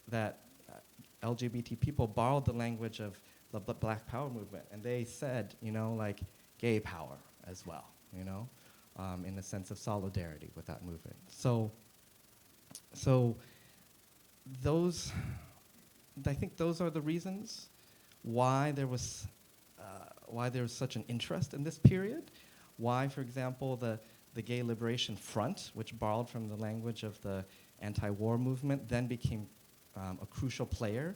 that LGBT people borrowed the language of the Black Power movement, and they said, like gay power as well, in the sense of solidarity with that movement. So those, I think those are the reasons why there was such an interest in this period. Why, for example, the Gay Liberation Front, which borrowed from the language of the anti-war movement, then became a crucial player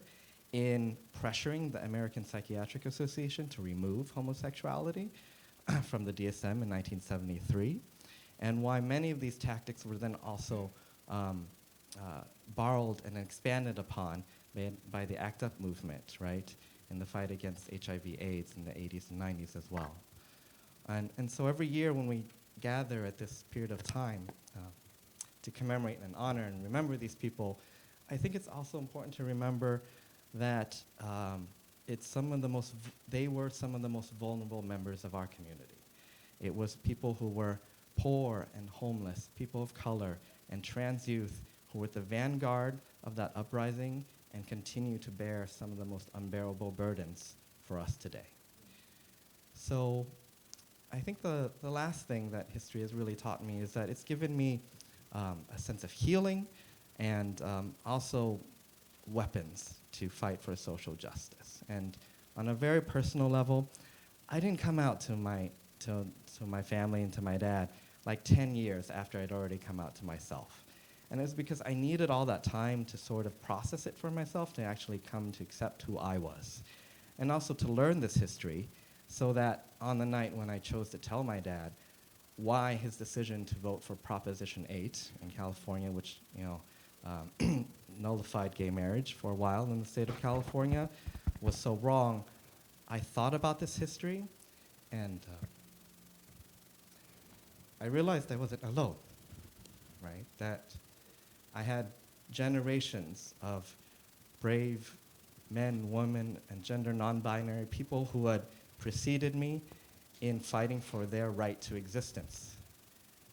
in pressuring the American Psychiatric Association to remove homosexuality from the DSM in 1973, and why many of these tactics were then also borrowed and expanded upon by the ACT UP movement, right, in the fight against HIV/AIDS in the 80s and 90s as well. And so every year when we gather at this period of time to commemorate and honor and remember these people, I think it's also important to remember that they were some of the most vulnerable members of our community. It was people who were poor and homeless, people of color, and trans youth who were at the vanguard of that uprising and continue to bear some of the most unbearable burdens for us today. So I think the last thing that history has really taught me is that it's given me a sense of healing and also weapons to fight for social justice. And on a very personal level, I didn't come out to my family and to my dad like 10 years after I'd already come out to myself. And it was because I needed all that time to sort of process it for myself, to actually come to accept who I was. And also to learn this history so that on the night when I chose to tell my dad why his decision to vote for Proposition 8 in California, which nullified gay marriage for a while in the state of California, was so wrong, I thought about this history, and I realized I wasn't alone, right? That I had generations of brave men, women, and gender non-binary people who had preceded me in fighting for their right to existence,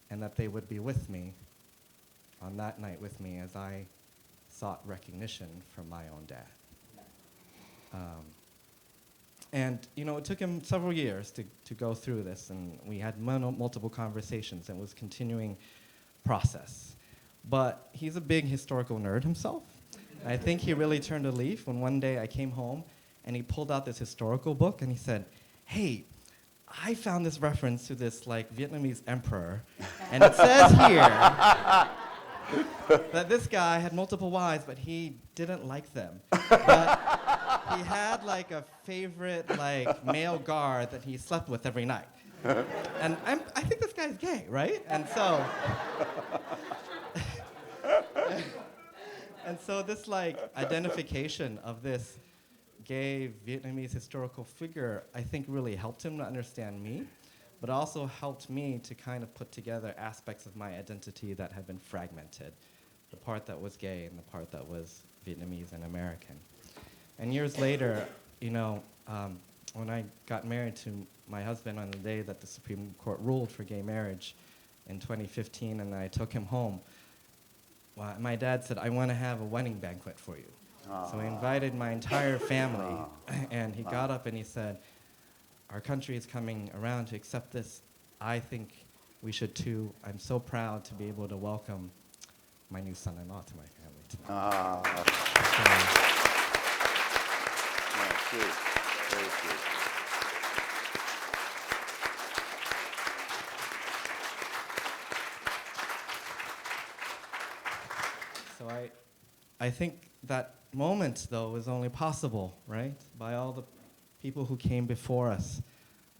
and that they would be with me on that night with me as I sought recognition from my own dad. And it took him several years to go through this, and we had multiple conversations, and it was a continuing process. But he's a big historical nerd himself. I think he really turned a leaf when one day I came home and he pulled out this historical book and he said, "Hey, I found this reference to this Vietnamese emperor, and it says here that this guy had multiple wives, but he didn't like them. But he had like a favorite like male guard that he slept with every night. And I think this guy's gay, right? And so, and so this like identification of this gay Vietnamese historical figure, I think really helped him to understand me, but also helped me to kind of put together aspects of my identity that had been fragmented. The part that was gay and the part that was Vietnamese and American. And years later, you know, when I got married to my husband on the day that the Supreme Court ruled for gay marriage in 2015, and I took him home, well, my dad said, I want to have a wedding banquet for you. So he invited my entire family, and he got up and he said, our country is coming around to accept this. I think we should too. I'm so proud to be able to welcome my new son-in-law to my family tonight. Sweet. Very sweet. So I think that moment, though, was only possible, right, by all the people who came before us.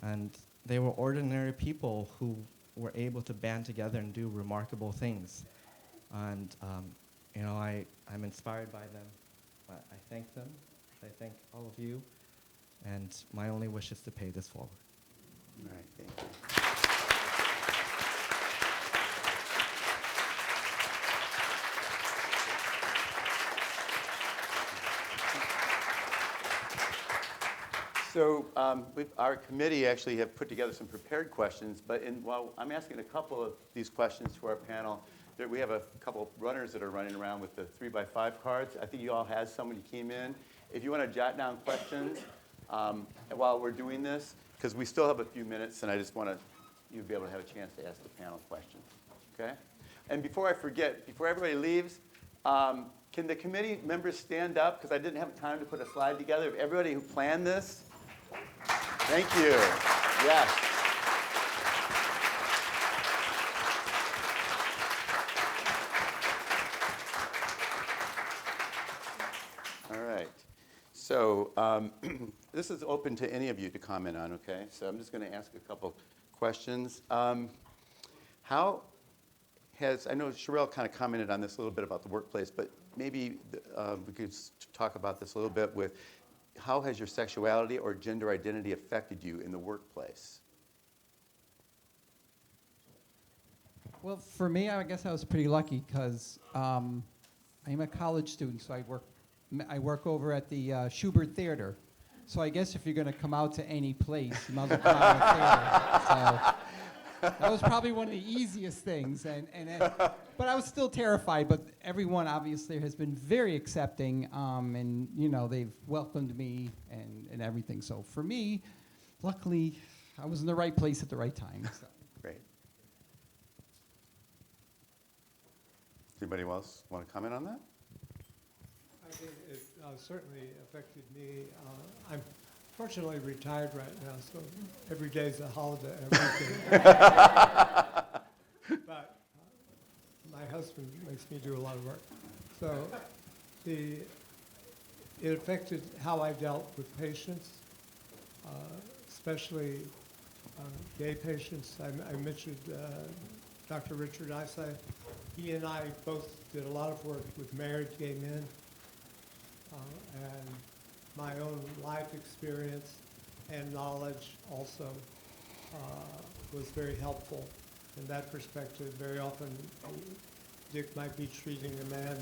And they were ordinary people who were able to band together and do remarkable things. And, you know, I'm inspired by them. I thank them. I thank all of you. And my only wish is to pay this forward. All right, thank you. So our committee actually have put together some prepared questions, but while I'm asking a couple of these questions to our panel, we have a couple of runners that are running around with the 3x5 cards. I think you all had some when you came in. If you want to jot down questions while we're doing this, because we still have a few minutes, and I just want you to be able to have a chance to ask the panel questions. Okay? And before I forget, before everybody leaves, can the committee members stand up? Because I didn't have time to put a slide together. Everybody who planned this, thank you. Yes. All right. So this is open to any of you to comment on, okay? So I'm just going to ask a couple questions. How has, I know Sherelle kind of commented on this a little bit about the workplace, but maybe we could talk about this a little bit with how has your sexuality or gender identity affected you in the workplace? Well, for me, I guess I was pretty lucky because I'm a college student, so I work over at the Schubert Theater. So I guess if you're going to come out to any place, you might as well come out to the theater. So that was probably one of the easiest things. But I was still terrified. But everyone obviously has been very accepting, and you know they've welcomed me and everything. So for me, luckily, I was in the right place at the right time. So. Great. Does anybody else want to comment on that? I think it certainly affected me. I'm fortunately retired right now, so every day's a holiday. But my husband makes me do a lot of work. So it affected how I dealt with patients, especially gay patients. I mentioned Dr. Richard Isai. He and I both did a lot of work with married gay men. And my own life experience and knowledge also was very helpful in that perspective. Very often, Dick might be treating a man,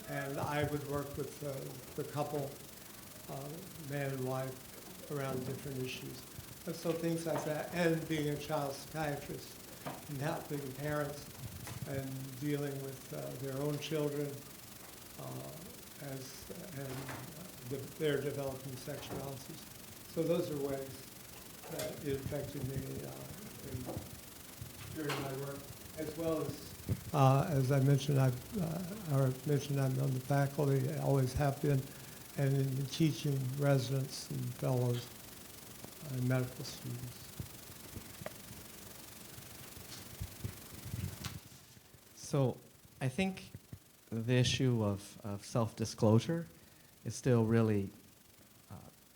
and I would work with the couple, man and wife, around different issues. And so things like that, and being a child psychiatrist and helping parents and dealing with their own children, they're developing sexualities. So those are ways that it affected me during my work, as well as I mentioned, I'm on the faculty, I always have been, and in teaching residents and fellows and medical students. So I think the issue of self-disclosure is still really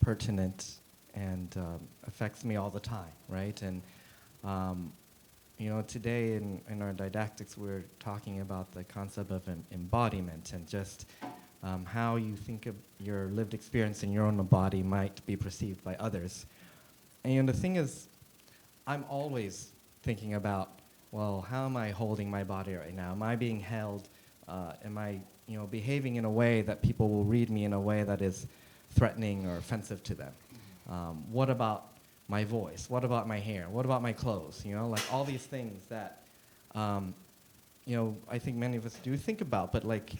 pertinent and affects me all the time, right? And today in our didactics, we're talking about the concept of embodiment and just how you think of your lived experience in your own body might be perceived by others. And the thing is, I'm always thinking about, well, how am I holding my body right now? Am I being held? Am I, behaving in a way that people will read me in a way that is threatening or offensive to them? What about my voice? What about my hair? What about my clothes? Like all these things that, I think many of us do think about, but like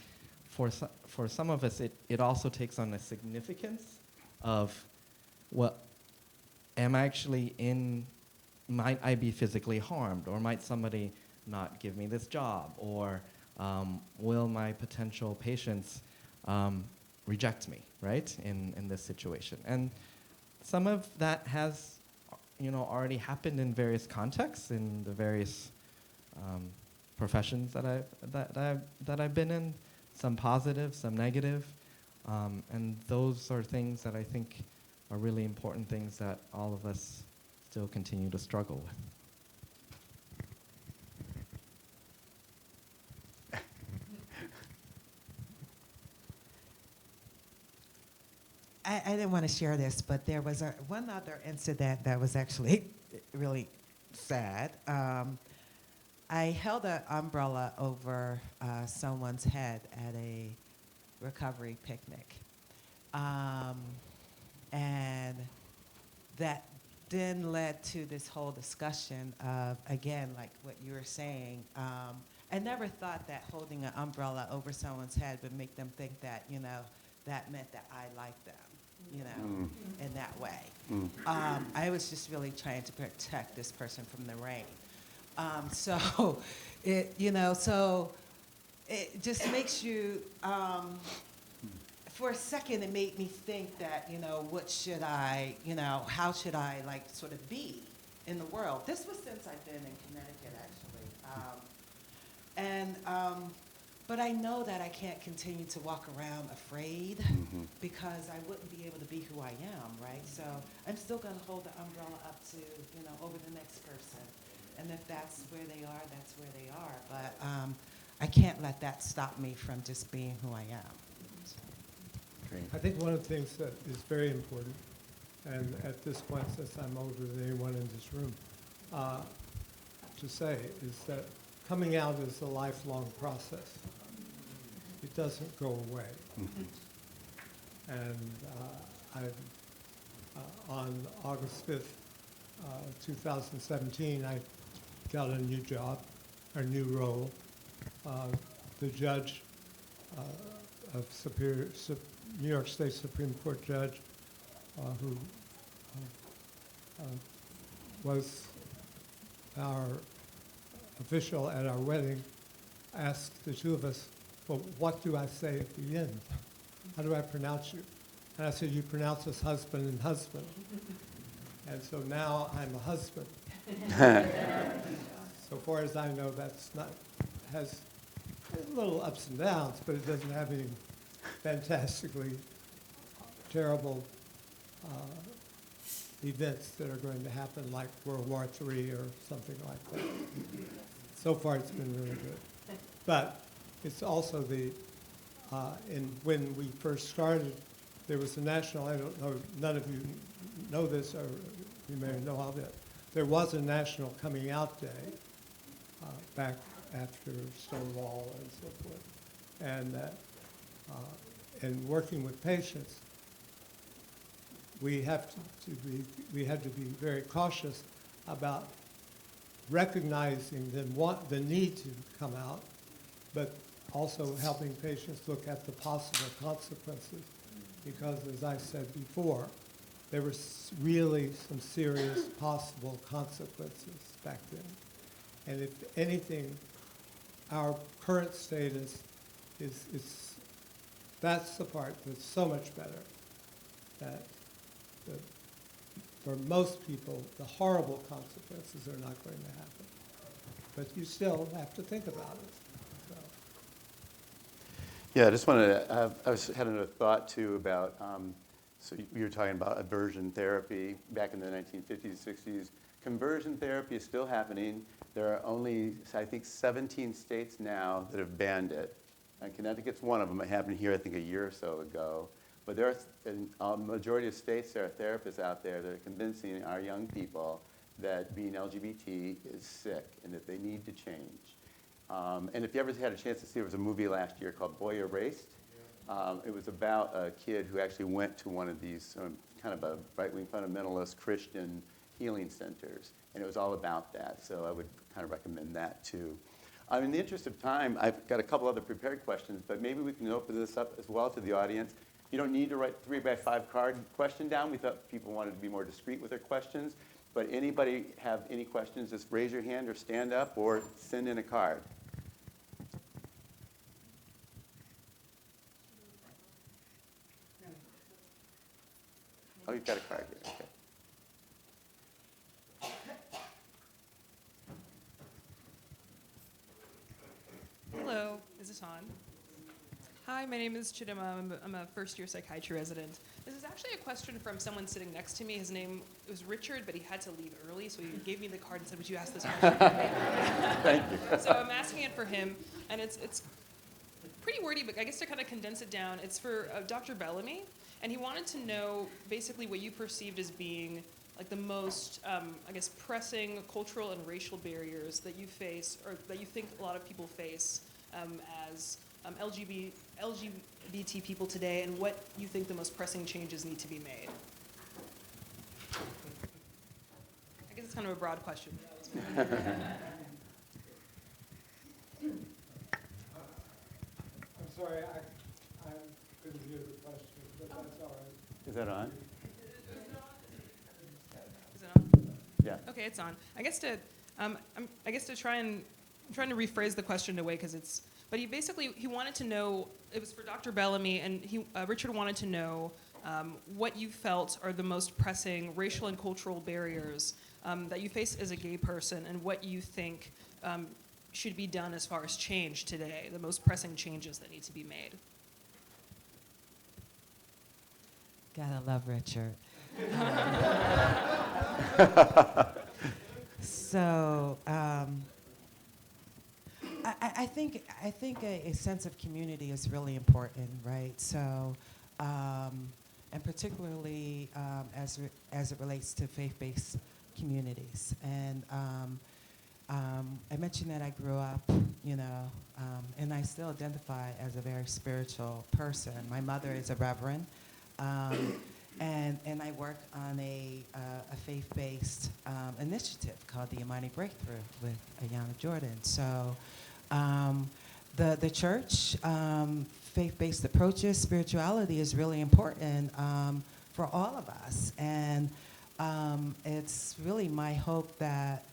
for some of us, it also takes on a significance of what am I actually might I be physically harmed, or might somebody not give me this job, or will my potential patients reject me, right, in this situation? And some of that has, already happened in various contexts, in the various professions that I've been in, some positive, some negative, and those are things that I think are really important things that all of us still continue to struggle with. I didn't want to share this, but there was one other incident that was actually really sad. I held an umbrella over someone's head at a recovery picnic. And that then led to this whole discussion of, again, like what you were saying. I never thought that holding an umbrella over someone's head would make them think that, that meant that I liked them, in that way. I was just really trying to protect this person from the rain. So it just makes you, for a second, it made me think that, what should I, how should I, like, sort of be in the world? This was since I've been in Connecticut, actually. But I know that I can't continue to walk around afraid because I wouldn't be able to be who I am, right? So I'm still going to hold the umbrella up to, over the next person. And if that's where they are, that's where they are. But I can't let that stop me from just being who I am. I think one of the things that is very important, and at this point, since I'm older than anyone in this room, to say is that coming out is a lifelong process. It doesn't go away. And on August 5th, 2017, I got a new job, a new role. The judge of New York State Supreme Court judge, who was our official at our wedding, asked the two of us, well, what do I say at the end? How do I pronounce you? And I said, you pronounce us husband and husband. And so now I'm a husband. So far as I know, has little ups and downs, but it doesn't have any fantastically terrible events that are going to happen, like World War III or something like that. So far, it's been really good. But it's also when we first started, there was a national, I don't know, none of you know this, or you may know of it. There was a national coming out day back after Stonewall and so forth. And working with patients, we had to be very cautious about recognizing the need to come out, but also helping patients look at the possible consequences. Because as I said before, there were really some serious possible consequences back then. And if anything, our current status that's the part that's so much better. That for most people, the horrible consequences are not going to happen. But you still have to think about it. So. Yeah, I just wanted to, I was had a thought too about, so you were talking about aversion therapy back in the 1950s, 60s. Conversion therapy is still happening. There are only, I think, 17 states now that have banned it. And Connecticut's one of them. It happened here, I think, a year or so ago. But there are, in a majority of states, there are therapists out there that are convincing our young people that being LGBT is sick and that they need to change. And if you ever had a chance to see, there was a movie last year called Boy Erased. It was about a kid who actually went to one of these kind of a right-wing fundamentalist Christian healing centers, and it was all about that. So I would kind of recommend that too. In the interest of time, I've got a couple other prepared questions, but maybe we can open this up as well to the audience. You don't need to write 3x5 card question down. We thought people wanted to be more discreet with their questions. But anybody have any questions, just raise your hand or stand up or send in a card. Oh, you've got a card here. Okay. Hello, is this on? Hi, my name is Chidima. I'm a first-year psychiatry resident. This is actually a question from someone sitting next to me. His name was Richard, but he had to leave early, so he gave me the card and said, would you ask this question for me? Thank you. So I'm asking it for him, and it's pretty wordy, but I guess to kind of condense it down, it's for Dr. Bellamy, and he wanted to know basically what you perceived as being like the most, I guess, pressing cultural and racial barriers that you face, or that you think a lot of people face as LGBT people today, and what you think the most pressing changes need to be made. I guess it's kind of a broad question. I'm sorry, I couldn't hear the question, but that's all right. Is that on? Is it on? Yeah. Okay, it's on. I guess to try and I'm trying to rephrase the question in a way because it's. But he wanted to know. It was for Dr. Bellamy, and Richard wanted to know what you felt are the most pressing racial and cultural barriers that you face as a gay person, and what you think should be done as far as change today. The most pressing changes that need to be made. Gotta love Richard. So I think a sense of community is really important, right? So, and particularly as it relates to faith-based communities. And I mentioned that I grew up, and I still identify as a very spiritual person. My mother is a reverend. And I work on a faith-based initiative called the Imani Breakthrough with Llano Jordan. So the church, faith-based approaches, spirituality is really important for all of us. And it's really my hope that,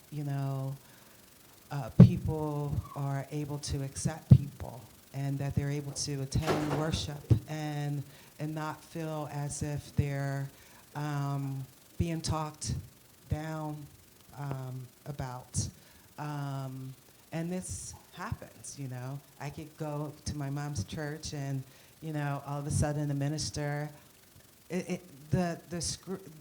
people are able to accept people and that they're able to attend worship and not feel as if they're being talked down about. And this happens, I could go to my mom's church and, all of a sudden the minister,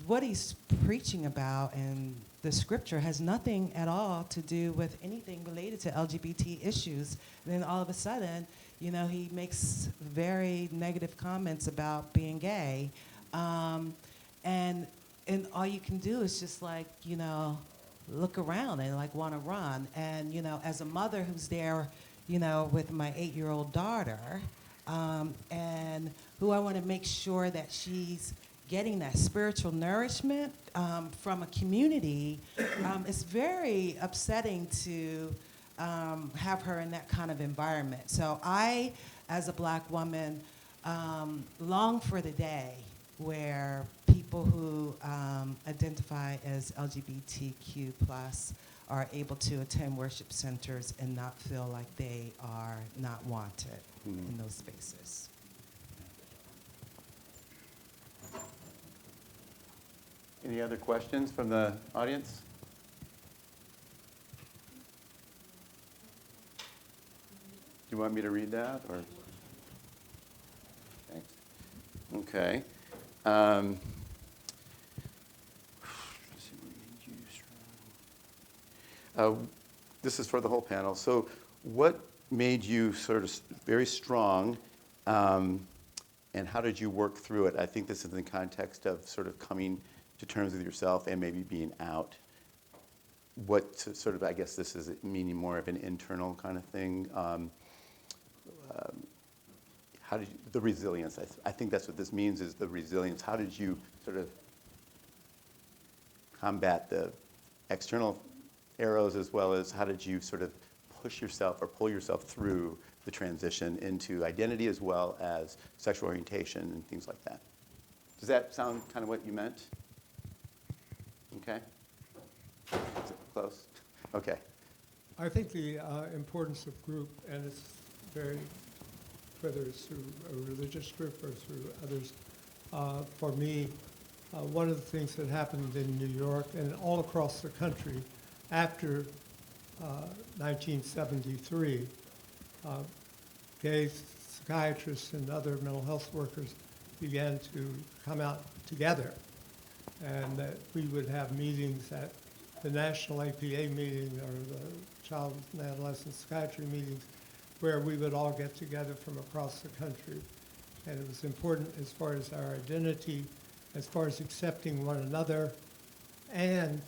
what he's preaching about in the scripture has nothing at all to do with anything related to LGBT issues. And then all of a sudden, he makes very negative comments about being gay. And all you can do is just look around and want to run. And, as a mother who's there, with my 8-year-old daughter, and who I want to make sure that she's getting that spiritual nourishment from a community, it's very upsetting to have her in that kind of environment. So I, as a black woman, long for the day where people who identify as LGBTQ+ are able to attend worship centers and not feel like they are not wanted in those spaces. Any other questions from the audience? Do you want me to read that, or? Okay. This is for the whole panel. So what made you sort of very strong, and how did you work through it? I think this is in the context of sort of coming to terms with yourself and maybe being out. What sort of, I guess this is meaning more of an internal kind of thing. How did you, the resilience, I think that's what this means, is the resilience. How did you sort of combat the external arrows, as well as how did you sort of push yourself or pull yourself through the transition into identity as well as sexual orientation and things like that? Does that sound kind of what you meant? Okay. Is it close? Okay. I think the importance of group, and it's very, whether it's through a religious group or through others, for me, one of the things that happened in New York and all across the country after 1973, gay psychiatrists and other mental health workers began to come out together, and that we would have meetings at the National APA meeting or the Child and Adolescent Psychiatry meetings, where we would all get together from across the country. And it was important as far as our identity, as far as accepting one another, and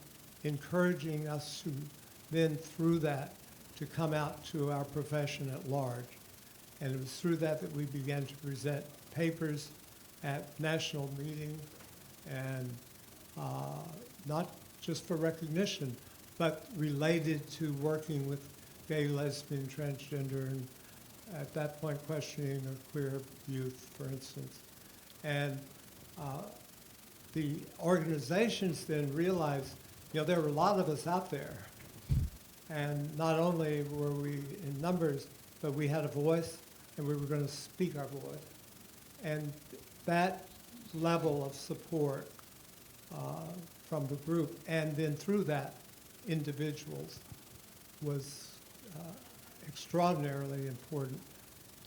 encouraging us to then, through that, to come out to our profession at large. And it was through that that we began to present papers at national meetings, and not just for recognition, but related to working with gay, lesbian, transgender, and at that point questioning of queer youth, for instance. And the organizations then realized, there were a lot of us out there. And not only were we in numbers, but we had a voice, and we were going to speak our voice. And that level of support from the group, and then through that, individuals, was extraordinarily important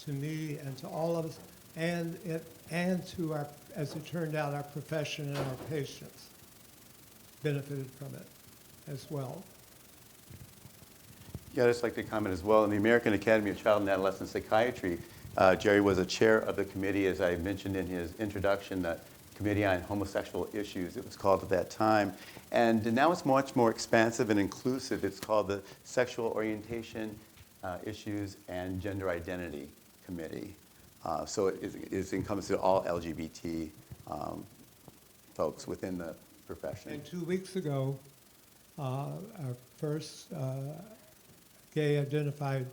to me and to all of us, and to our, as it turned out, our profession and our patients benefited from it as well. Yeah, I'd just like to comment as well. In the American Academy of Child and Adolescent Psychiatry, Jerry was a chair of the committee, as I mentioned in his introduction, the Committee on Homosexual Issues, it was called at that time. And now it's much more expansive and inclusive. It's called the Sexual Orientation Issues and Gender Identity Committee. So it encompasses all LGBT folks within the profession. And 2 weeks ago, our first gay-identified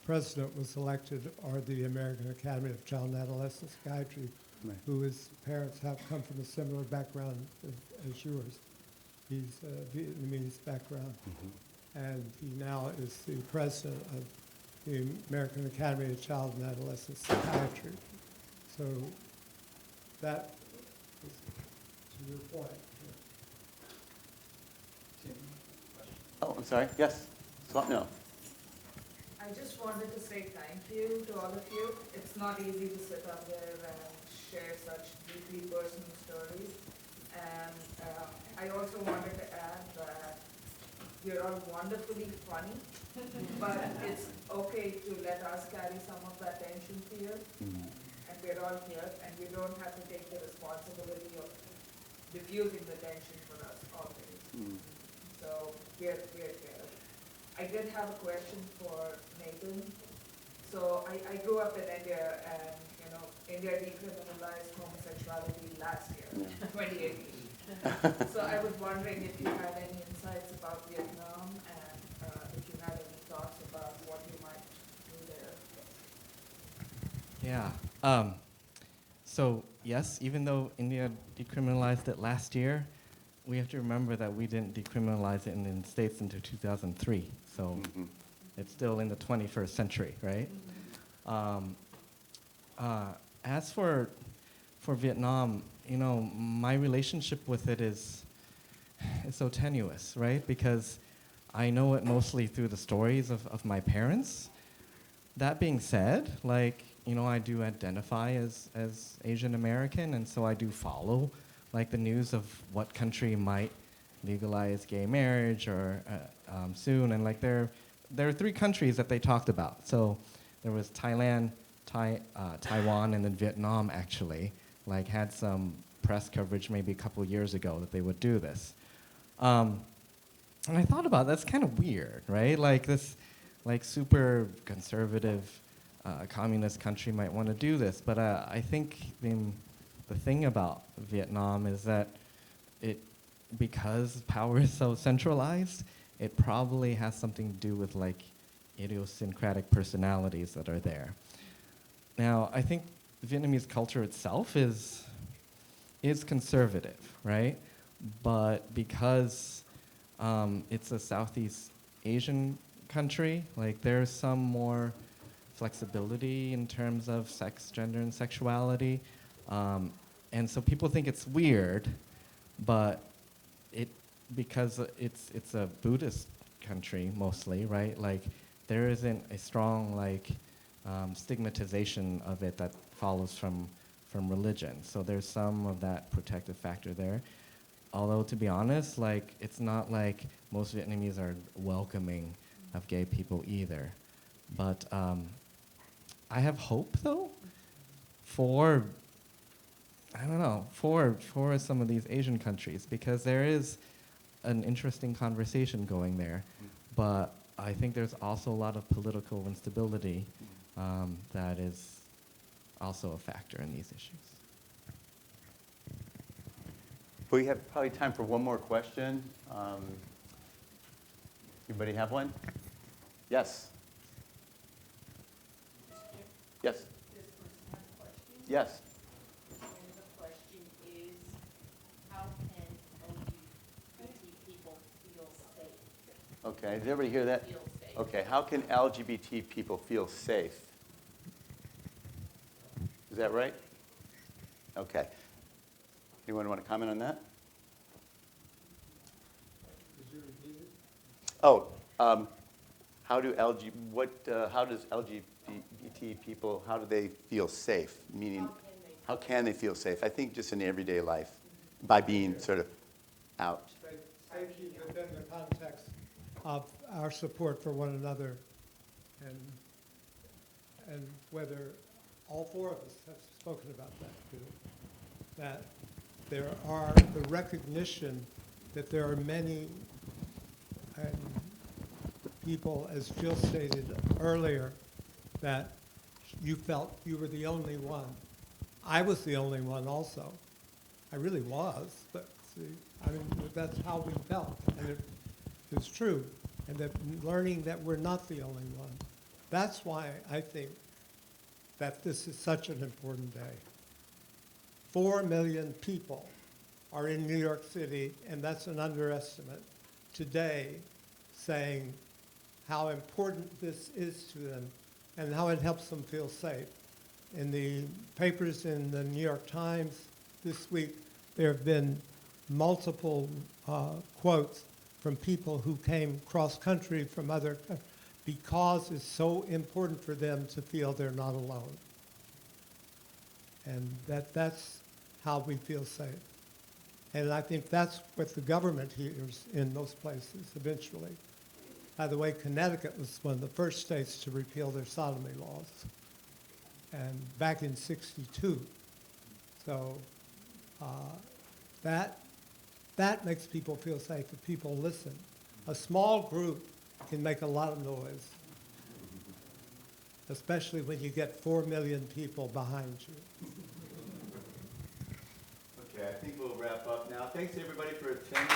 president was elected, or the American Academy of Child and Adolescent Psychiatry, Right. whose parents have come from a similar background as yours. He's a Vietnamese background, and he now is the president of the American Academy of Child and Adolescent Psychiatry. So that is to your point. Oh, I'm sorry. Yes. No. I just wanted to say thank you to all of you. It's not easy to sit up there and share such deeply personal stories. And I also wanted to add that you're all wonderfully funny, but it's okay to let us carry some of that tension here. And we're all here, and you don't have to take the responsibility of diffusing the tension for us always. So we're here. I did have a question for Nathan. So I grew up in India, and India decriminalized homosexuality last year, 2018. So I was wondering if you had any insights about Vietnam, and if you had any thoughts about what you might do there. Yeah. So yes, even though India decriminalized it last year, we have to remember that we didn't decriminalize it in the States until 2003. So it's still in the 21st century, right? As for Vietnam, my relationship with it is so tenuous, right? Because I know it mostly through the stories of my parents. That being said, I do identify as Asian American, and so I do follow like the news of what country might legalize gay marriage or soon, and like there are 3 countries that they talked about. So there was Thailand, Taiwan, and then Vietnam actually like had some press coverage maybe a couple years ago that they would do this. And I thought about that's kind of weird, right? Like this, like super conservative communist country might want to do this, but I think the thing about Vietnam is that because power is so centralized, it probably has something to do with like idiosyncratic personalities that are there. Now, I think Vietnamese culture itself is conservative, right? But because it's a Southeast Asian country, like there's some more flexibility in terms of sex, gender, and sexuality. And so people think it's weird, but because it's a Buddhist country mostly, right? Like there isn't a strong like stigmatization of it that follows from religion. So there's some of that protective factor there. Although to be honest, like it's not like most Vietnamese are welcoming of gay people either. But I have hope though for some of these Asian countries, because there is an interesting conversation going there, but I think there's also a lot of political instability that is also a factor in these issues. We have probably time for one more question. Anybody have one? Yes. Yes. This person has a question. Yes. And the question is, how can LGBT people feel safe? Okay, did everybody hear that? Feel safe. Okay, how can LGBT people feel safe? Is that right? Okay. Anyone want to comment on that? Could you repeat it? Oh, how does LGBT people, how do they feel safe? Meaning, how can they feel safe? I think just in everyday life, by being sort of out. Safety within the context of our support for one another, and whether all 4 of us have spoken about that too, that there are the recognition that there are many people, as Jill stated earlier, that you felt you were the only one. I was the only one also. I really was, but see, I mean, that's how we felt, and it was true. And that learning that we're not the only one. That's why I think that this is such an important day. 4 million people are in New York City, and that's an underestimate, today, saying how important this is to them and how it helps them feel safe. In the papers in the New York Times this week, there have been multiple quotes from people who came cross-country from other countries because it's so important for them to feel they're not alone. And that's how we feel safe. And I think that's what the government hears in those places eventually. By the way, Connecticut was one of the first states to repeal their sodomy laws, and back in '62. So that makes people feel safe if people listen. A small group can make a lot of noise, especially when you get 4 million people behind you. Okay, I think we'll wrap up now. Thanks everybody for attending.